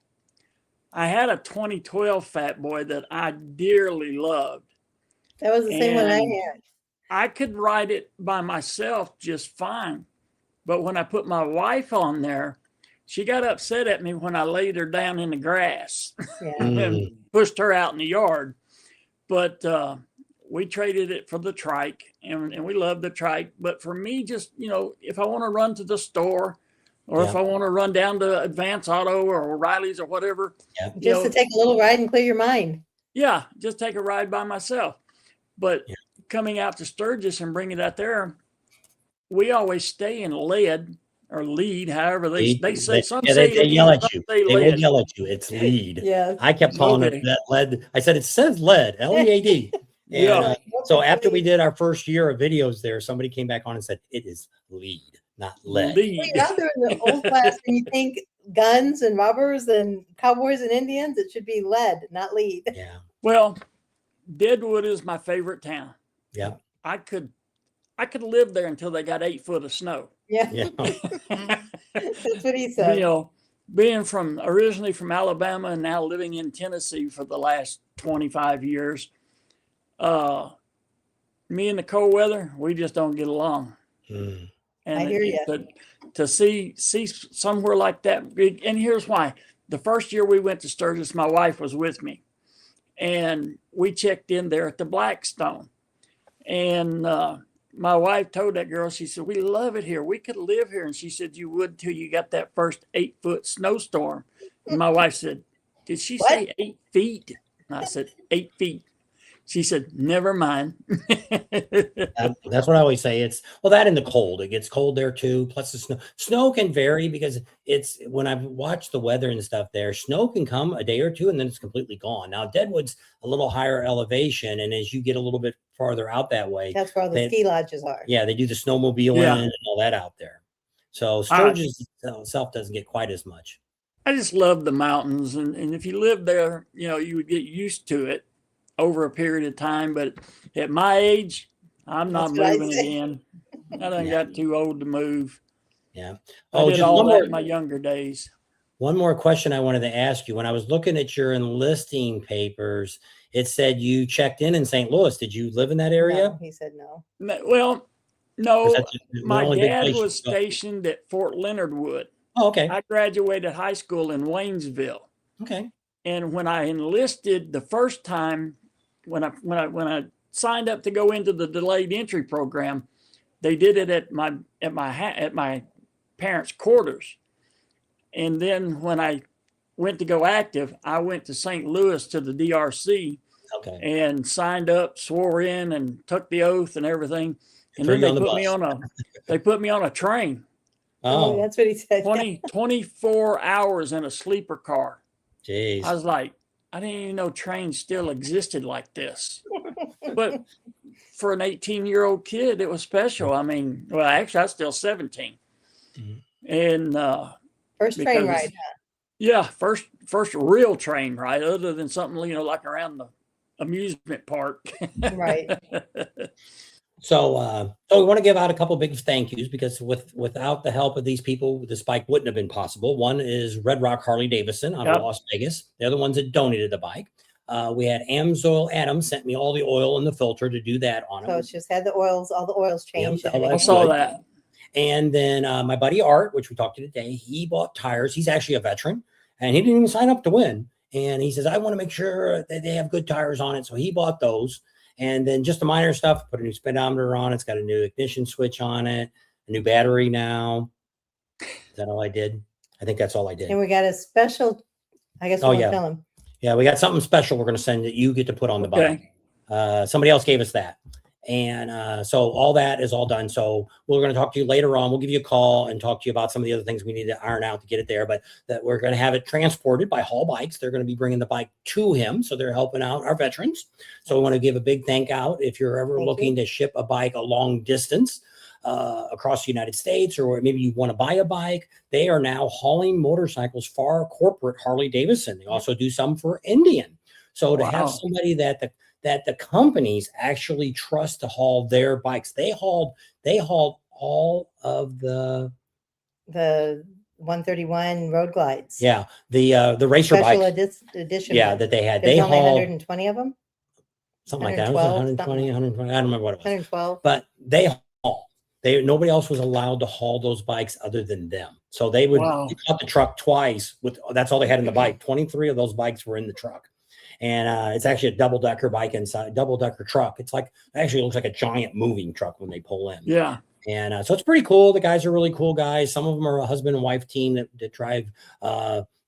I had a 2012 Fat Boy that I dearly loved. That was the same one I And had. I could ride it by myself just fine. But when I put my wife on there, she got upset at me when I laid her down in the grass Yeah. and pushed her out in the yard. But we traded it for the trike, and we love the trike. But for me, just, if I want to run to the store, or if Yeah. I want to run down to Advance Auto or O'Reilly's or whatever, Yeah. Just to take a little ride and clear your mind. yeah, just take a ride by myself. But Yeah. coming out to Sturgis and bringing it out there, we always stay in lead or lead, however they say. Some yeah, say they lead, yell at some you. say They will lead. yell at you. It's lead. Yeah. I kept calling Okay. it that lead. I said, it says lead, LEAD. And, Yeah. so after we did our first year of videos there, somebody came back on and said, it is lead, not lead. When Lead. you're out there in the old class and you think guns and robbers and cowboys and Indians, it should be lead, not lead. Yeah. Well, Deadwood is my favorite town. Yeah. I could live there until they got 8 foot of snow. Yeah. Yeah. That's what he said. Being originally from Alabama and now living in Tennessee for the last 25 years, me and the cold weather, we just don't get along. Mm. And I hear ya. To see somewhere like that, and here's why. The first year we went to Sturgis, my wife was with me, and we checked in there at the Blackstone. And my wife told that girl, she said, we love it here. We could live here. And she said, you would till you got that first 8 foot snowstorm. And my wife said, did she say 8 feet? And I said, 8 feet. She said, never mind. That's what I always say. It's that in the cold. It gets cold there too. Plus the snow. Snow can vary because it's when I've watched the weather and stuff there, snow can come a day or two and then it's completely gone. Now Deadwood's a little higher elevation, and as you get a little bit farther out that way, That's where all the ski lodges are. yeah, they do the snowmobiling Yeah. and all that out there. So Sturgis itself doesn't get quite as much. I just love the mountains. And if you live there, you would get used to it over a period of time. But at my age, I'm not That's what I moving say. again. I done Yeah. got too old to move. Yeah. I Oh, did just all one that more. in my younger days. One more question I wanted to ask you. When I was looking at your enlisting papers, it said you checked in St. Louis. Did you live in that area? No, he said no. Well, no, Was that the my only big dad place you was go? stationed at Fort Leonard Wood. Oh, okay. I graduated high school in Waynesville. Okay. And when I enlisted the first time, when I signed up to go into the delayed entry program, they did it at my parents' quarters. And then when I went to go active, I went to St. Louis to the DRC Okay. and signed up, swore in, and took the oath and everything. And Threw then you they on the put me on a train, Oh, that's what he said. 24 hours in a sleeper car. Jeez. I was like, I didn't even know trains still existed like this. But for an 18-year-old kid, it was special. I mean, well, actually, I was still 17. Mhm. And First train ride. yeah, first real train ride, other than something, like around the amusement park. Right. So we want to give out a couple big thank yous, because without the help of these people, this bike wouldn't have been possible. One is Red Rock Harley Davidson out of Las Vegas. They're the ones that donated the bike. We had Amsoil Adams sent me all the oil and the filter to do that on it. So it's just had the oils, all the oils changed. Yep, I saw that. And then my buddy Art, which we talked to today, he bought tires. He's actually a veteran, and he didn't even sign up to win. And he says, I want to make sure that they have good tires on it. So he bought those. And then just the minor stuff, put a new speedometer on it. It's got a new ignition switch on it, a new battery now. Is that all I did? I think that's all I did. And we got a special, I guess we'll tell him. Yeah, we got something special we're going to send that you get to put on the bike. Somebody else gave us that. And so all that is all done. So we're going to talk to you later on. We'll give you a call and talk to you about some of the other things we need to iron out to get it there. But that we're going to have it transported by Hall Bikes. They're going to be bringing the bike to him. So they're helping out our veterans. So we want to give a big thank out. If you're ever looking to ship a bike a long distance across the United States, or maybe you want to buy a bike, they are now hauling motorcycles for corporate Harley Davidson. They also do some for Indian. So to have somebody that the companies actually trust to haul their bikes. They hauled all of the 131 road glides. Yeah, the racer special bikes. edition. Yeah, that they had. There's they only hauled 120 of them. Something like that. It was 120, 120. I don't remember what it was. 112. But they haul. Nobody else was allowed to haul those bikes other than them. So they would cut the truck twice. That's all they had in the bike. 23 of those bikes were in the truck. And it's actually a double-decker bike inside, double-decker truck. It's like, actually looks like a giant moving truck when they pull in. Yeah. And so it's pretty cool. The guys are really cool guys. Some of them are a husband and wife team that drive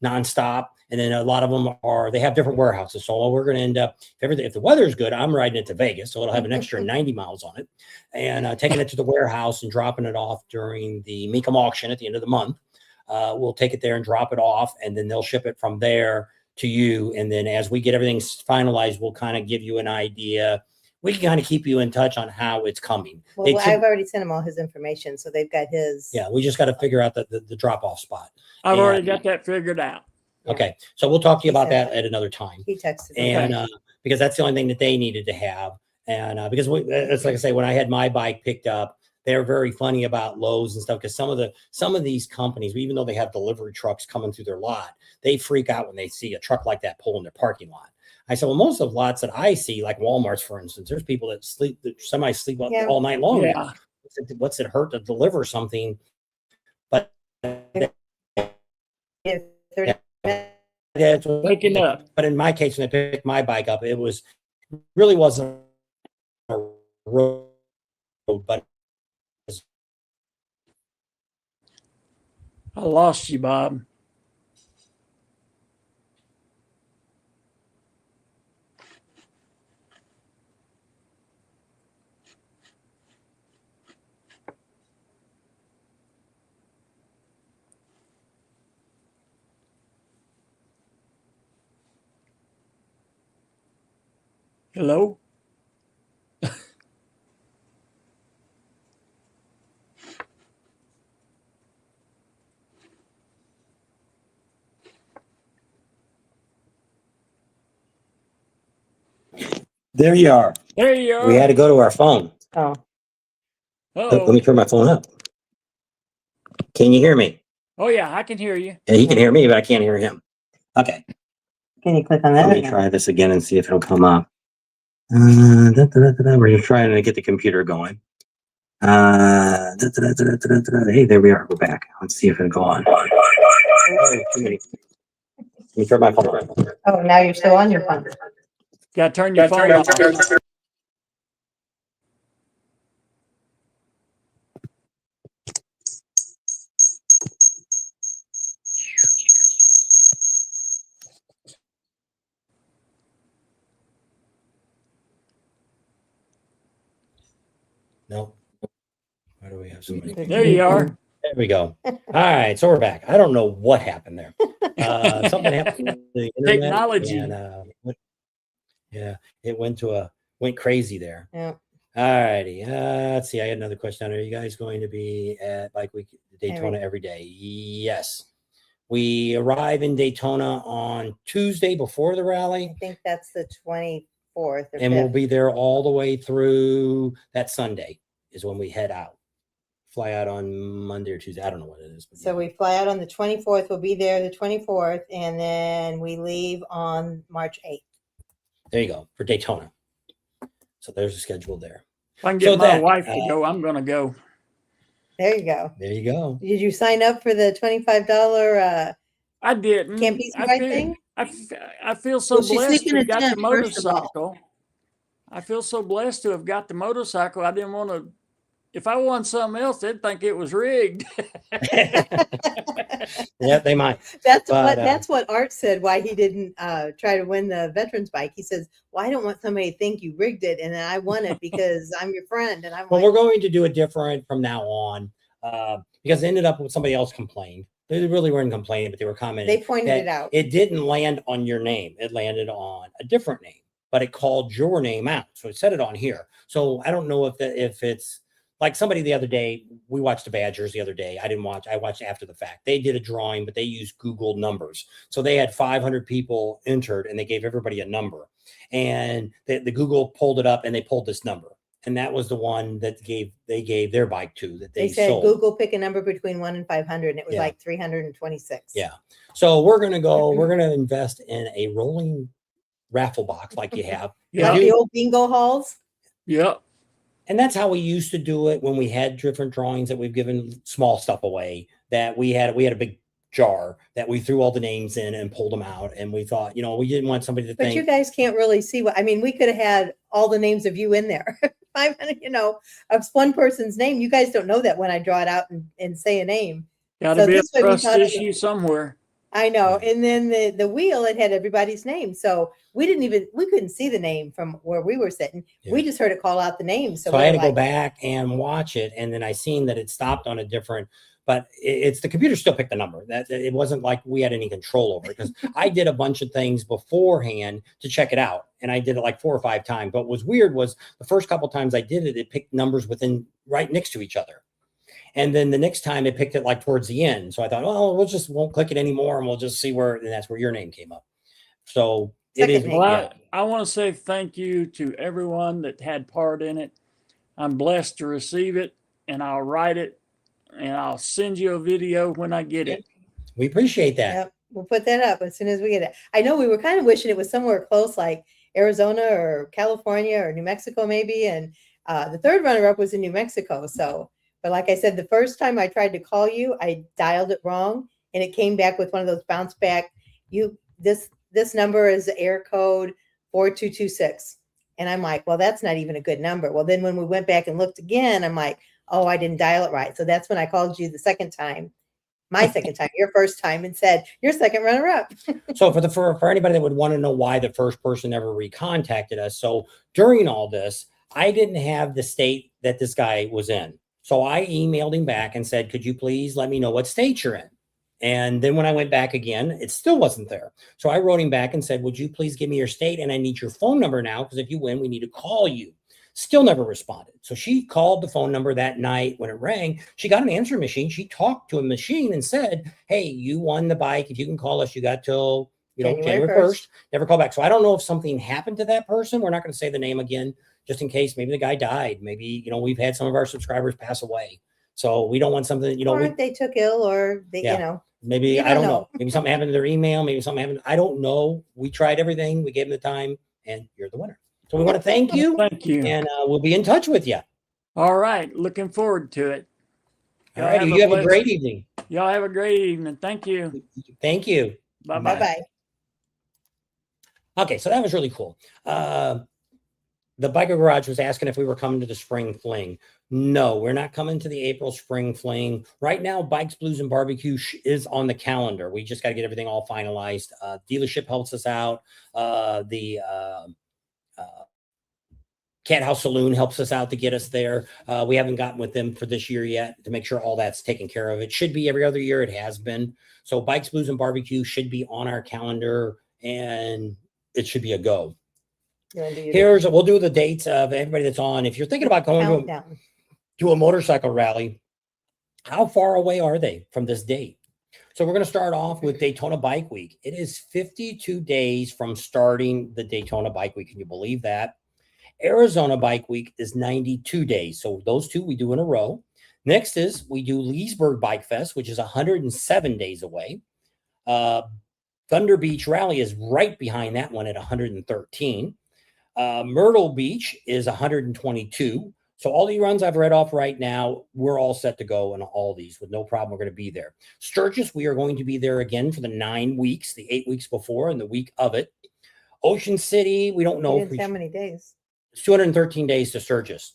nonstop. And then a lot of them they have different warehouses. So we're going to end up, if the weather's good, I'm riding it to Vegas. So it'll have an extra 90 miles on it, and taking it to the warehouse and dropping it off during the Mecum auction at the end of the month. We'll take it there and drop it off, and then they'll ship it from there to you. And then as we get everything finalized, we'll kind of give you an idea. We can kind of keep you in touch on how it's coming. Well, I've already sent them all his information, so they've got his. Yeah, we just got to figure out the drop-off spot. I've already got that figured out. Okay, so we'll talk to you about that at another time. He texted me. And because that's the only thing that they needed to have. And because it's like I say, when I had my bike picked up, they're very funny about lows and stuff, because some of these companies, even though they have delivery trucks coming through their lot, they freak out when they see a truck like that pull in their parking lot. I said, well, most of the lots that I see, like Walmart's, for instance, there's people that somebody sleep all night long. Yeah. What's it hurt to deliver something? But it's waking up. But in my case, when I picked my bike up, it really wasn't a road, but I lost you, Bob. Hello? There you are. There you are. We had to go to our phone. Oh. Let me turn my phone up. Can you hear me? Oh, yeah, I can hear you. Yeah, he can hear me, but I can't hear him. Okay. Can you click on that? Let me try this again and see if it'll come up. We're just trying to get the computer going. Hey, there we are. We're back. Let's see if it'll go on. Let me turn my phone on. Oh, now you're still on your phone. Got to turn your phone off. No. Why do we have somebody? There you are. There we go. All right, so we're back. I don't know what happened there. Something happened with the internet. Technology. And, yeah, it went crazy there. Yeah. All righty. Let's see. I had another question. Are you guys going to be at Bike Week Daytona every day? Yes. We arrive in Daytona on Tuesday before the rally. I think that's the 24th. And we'll be there all the way through that Sunday is when we head out. Fly out on Monday or Tuesday. I don't know what it is. But so we fly out on the 24th. We'll be there the 24th. And then we leave on March 8th. There you go. For Daytona. So there's a schedule there. If I can get my wife to go, I'm going to go. There you go. There you go. Did you sign up for the $25 I didn't. Camp Easy Ride thing? I feel so blessed to have got the motorcycle. I feel so blessed to have got the motorcycle. I didn't want to. If I won something else, they'd think it was rigged. Yeah, they might. That's what Art said. Why he didn't try to win the veterans bike. He says, "Well, I don't want somebody to think you rigged it, and then I won it because I'm your friend." And I'm well, we're going to do it different from now on because it ended up with somebody else complained. They really weren't complaining, but they were commenting. They pointed it out. It didn't land on your name. It landed on a different name, but it called your name out. So it said it on here. So I don't know if it's like somebody the other day, we watched the Badgers the other day. I didn't watch. I watched after the fact. They did a drawing, but they used Google numbers. So they had 500 people entered and they gave everybody a number. And the Google pulled it up and they pulled this number. And that was the one that they gave their bike to that they said sold. Google pick a number between 1 and 500, and it was like 326. Yeah. So we're going to invest in a rolling raffle box like you have. Like the old bingo halls. Yep. And that's how we used to do it when we had different drawings that we've given small stuff away, that we had a big jar that we threw all the names in and pulled them out. And we thought, we didn't want somebody to think. But you guys can't really see we could have had all the names of you in there. 500, of one person's name. You guys don't know that when I draw it out and say a name. Got to be a trust issue somewhere. I know. And then the wheel, it had everybody's name. So we couldn't see the name from where we were sitting. Yeah. We just heard it call out the name. So I had to go back and watch it. And then I seen that it stopped on a different, but it's the computer still picked the number. That it wasn't like we had any control over it, because I did a bunch of things beforehand to check it out. And I did it like 4 or 5 times. But what was weird was the first couple of times I did it, it picked numbers right next to each other. And then the next time it picked it like towards the end. So I thought, won't click it anymore. And we'll just see and that's where your name came up. So it is. Well, I want to say thank you to everyone that had part in it. I'm blessed to receive it, and I'll write it and I'll send you a video when I get it. We appreciate that. Yep. We'll put that up as soon as we get it. I know we were kind of wishing it was somewhere close, like Arizona or California or New Mexico, maybe. And the third runner-up was in New Mexico. So, but like I said, the first time I tried to call you, I dialed it wrong, and it came back with one of those bounce back. This number is the air code 4226. And I'm like, well, that's not even a good number. Well, then when we went back and looked again, I'm like, oh, I didn't dial it right. So that's when I called you the second time, my second time, your first time, and said, you're second runner up. So for anybody that would want to know why the first person ever recontacted us. So during all this, I didn't have the state that this guy was in. So I emailed him back and said, could you please let me know what state you're in? And then when I went back again, it still wasn't there. So I wrote him back and said, would you please give me your state? And I need your phone number now, because if you win, we need to call you. Still never responded. So she called the phone number that night. When it rang, she got an answering machine. She talked to a machine and said, hey, you won the bike. If you can call us, you got till January 1st. Never call back. So I don't know if something happened to that person. We're not going to say the name again, just in case. Maybe the guy died. Maybe, we've had some of our subscribers pass away. So we don't want something, or they took ill, or they, maybe, I don't know. Maybe something happened to their email. Maybe something happened. I don't know. We tried everything. We gave them the time, and you're the winner. So we want to thank you. Thank you. And we'll be in touch with you. All right. Looking forward to it. All right. You have a great evening. Y'all have a great evening. Thank you. Thank you. Bye-bye. Bye-bye. Okay, so that was really cool. The Biker Garage was asking if we were coming to the spring fling. No, we're not coming to the April spring fling. Right now, Bikes, Blues, and Barbecue is on the calendar. We just got to get everything all finalized. Dealership helps us out. The Cat House Saloon helps us out to get us there. We haven't gotten with them for this year yet to make sure all that's taken care of. It should be every other year. It has been. So Bikes, Blues, and Barbecue should be on our calendar, and it should be a go. We'll do the dates of everybody that's on. If you're thinking about going to a motorcycle rally, how far away are they from this date? So we're going to start off with Daytona Bike Week. It is 52 days from starting the Daytona Bike Week. Can you believe that? Arizona Bike Week is 92 days. So those two we do in a row. Next is we do Leesburg Bike Fest, which is 107 days away. ThunderBeach Rally is right behind that one at 113. Myrtle Beach is 122. So all the runs I've read off right now, we're all set to go in all these with no problem. We're going to be there. Sturgis, we are going to be there again for the 9 weeks, the 8 weeks before and the week of it. Ocean City, we don't know. How many days? It's 213 days to Sturgis.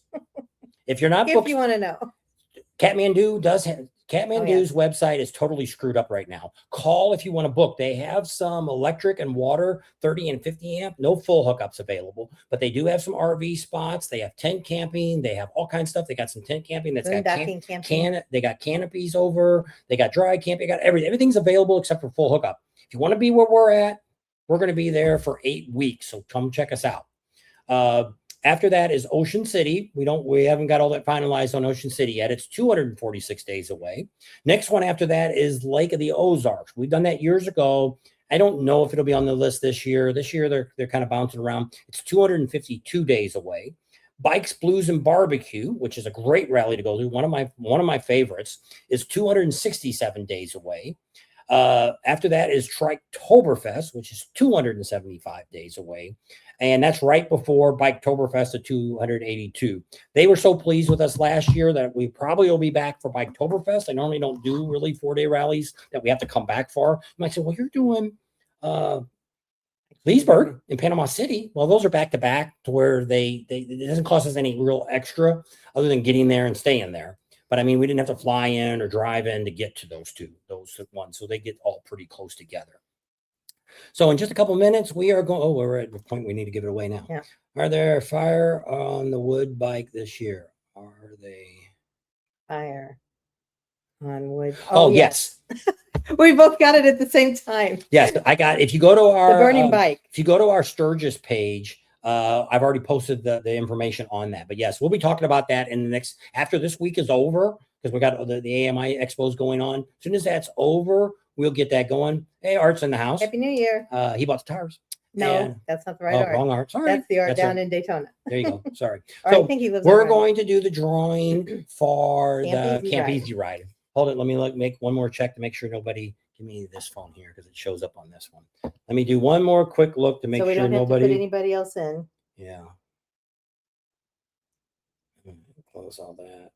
If you're not if booked, you want to know. Kathmandu's website is totally screwed up right now. Call if you want to book. They have some electric and water 30 and 50 amp, no full hookups available, but they do have some RV spots. They have tent camping. They have all kinds of stuff. They got some tent camping that's got they got canopies over. They got dry camping. They got everything. Everything's available except for full hookup. If you want to be where we're at, we're going to be there for 8 weeks. So come check us out. After that is Ocean City. We haven't got all that finalized on Ocean City yet. It's 246 days away. Next one after that is Lake of the Ozarks. We've done that years ago. I don't know if it'll be on the list this year. This year they're kind of bouncing around. It's 252 days away. Bikes, Blues, and Barbecue, which is a great rally to go to. One of my favorites is 267 days away. After that is Triketoberfest, which is 275 days away. And that's right before Biketoberfest of 282. They were so pleased with us last year that we probably will be back for Biketoberfest. I normally don't do really 4-day rallies that we have to come back for. You might say, well, you're doing Leesburg in Panama City. Well, those are back to back to where it doesn't cost us any real extra other than getting there and staying there. But I mean, we didn't have to fly in or drive in to get to those ones. So they get all pretty close together. So in just a couple minutes, we are going. Oh, we're at the point we need to give it away now. Yeah. Are there fire on the wood bike this year? Are they fire on wood? Oh yes. We both got it at the same time. Yes, I got. If you go to our the burning bike, if you go to our Sturgis page, I've already posted the information on that. But yes, we'll be talking about that in the next after this week is over because we got the AMI expos going on. As soon as that's over, we'll get that going. Hey, Art's in the house. Happy New Year. He bought the tires. No, that's not the right Art. Wrong Art. Sorry. That's the Art down in Daytona. There you go. Sorry. So I think he lives. We're going to do the drawing for the Camp Easy Ride. Hold it. Let me make one more check to make sure nobody. Give me this phone here because it shows up on this one. Let me do one more quick look to make sure nobody. To put anybody else in. Yeah. Close all that.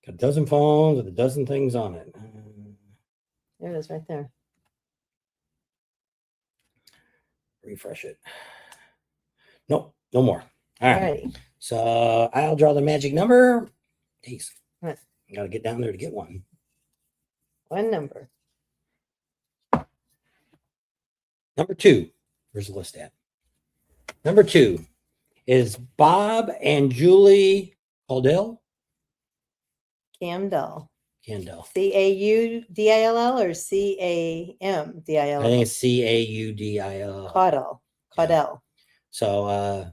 Got a dozen phones with a dozen things on it. There it is right there. Refresh it. Nope, no more. All right. So I'll draw the magic number. Jeez. What? Got to get down there to get one. One number. Number 2. Where's the list at? Number 2 is Bob and Julie Caldell. Camdell. Candell. Caudill or Camdill? I think it's Caudill. Caudell. Yeah. So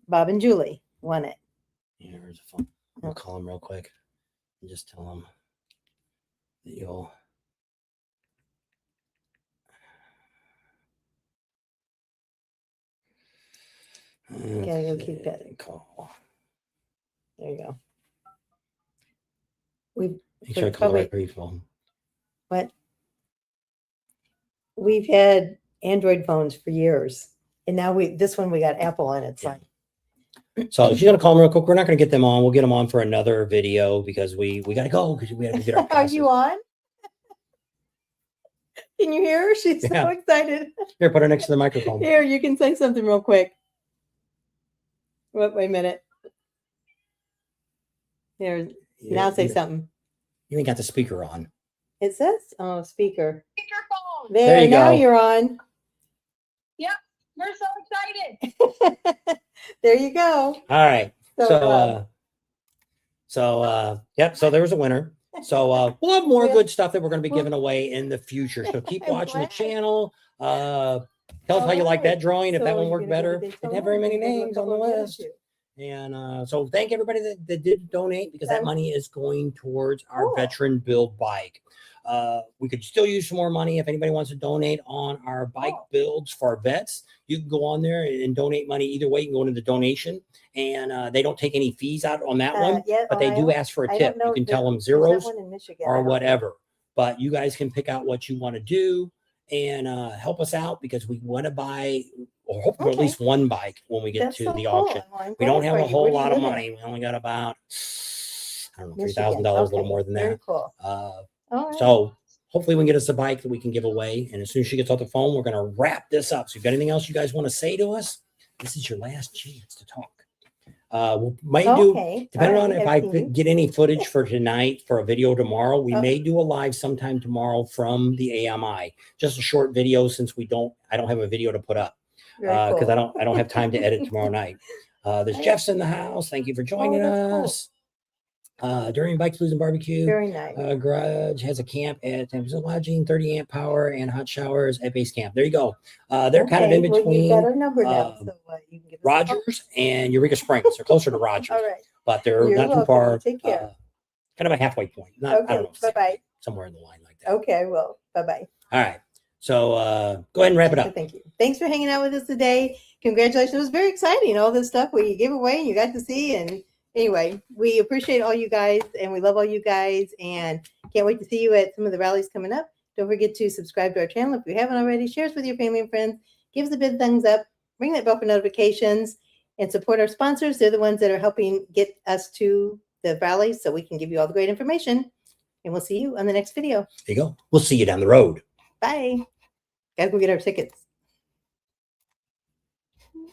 Bob and Julie won it. Yeah, here's a phone. I'll call them real quick and just tell them that you'll. Okay, go keep that. Call. There you go. Make sure I call the right people. What? We've had Android phones for years, and now this one we got Apple on it. Yeah. So if you're gonna call them real quick, we're not gonna get them on. We'll get them on for another video because we gotta go because we have to get our. Are you on? Can you hear her? She's so Yeah. excited. Here, put her next to the microphone. Here, you can say something real quick. Wait a minute. Here, now say something. You ain't got the speaker on. It says, oh, speaker. Speakerphone. There, you now go. you're on. Yep, we're so excited. There you go. All right. So, Yep. So there was a winner. So we'll have more Well, good stuff that we're going to be well- giving away in the future. So keep I'm watching the glad. channel. Tell us how you like that drawing. If that So one you're worked gonna go to better, Daytona, didn't have very many you're gonna do a names on the couple of the other list. two. And so thank everybody that did donate, because that Okay. money is going towards our Cool. veteran build bike. We could still use some more money. If anybody wants to donate on our bike Cool. builds for our vets, you can go on there and donate money. Either way, you can go into the donation, and they don't take any fees out on that one, Yeah, but they do ask for a I tip. don't know. You can tell them There's that zeros one in Michigan. I or don't know. whatever, but you guys can pick out what you want to do and help us out, because we want to buy or hope for at Okay. least one bike when we get That's to so the cool. auction. Well, I'm We don't glad have for a you. whole Where do you lot of live at? money. We only got about, I don't know, Michigan. $3,000, a little Okay. more than Very that. cool. All right. So hopefully we can get us a bike that we can give away. And as soon as she gets off the phone, we're going to wrap this up. So if you've got anything else you guys want to say to us, this is your last chance to talk. We might do, Okay. depending All on right. if I've I seen you. get any footage for tonight for a video tomorrow, we Oh. may do a live sometime tomorrow from the AMI. Just a short video, since I don't have a video to put up. Very Because cool. I don't have time to edit tomorrow night. There's Jeff's in the house. Thank you for joining that's cool. us. During Bikes, Blues, and Barbecue, Very nice. Garage has a camp at Tampa Lodging, 30 amp power and hot showers at base camp. There you go. They're kind of in Okay, well, you got between our number now, so you can give us a call. Rogers and Eureka Springs. They're closer to Rogers, All right. but they're You're not too welcome. far. Take care. Kind of a halfway point. Not, I Okay. don't know. Bye-bye. Somewhere in the line like that. Okay. Well, bye-bye. All right. So go ahead and wrap it up. Thank you. Thanks for hanging out with us today. Congratulations. It was very exciting. All this stuff we gave away and you got to see. And anyway, we appreciate all you guys and we love all you guys and can't wait to see you at some of the rallies coming up. Don't forget to subscribe to our channel if you haven't already. Share us with your family and friends. Give us a big thumbs up. Ring that bell for notifications and support our sponsors. They're the ones that are helping get us to the rallies so we can give you all the great information. And we'll see you on the next video. There you go. We'll see you down the road. Bye. Gotta go get our tickets.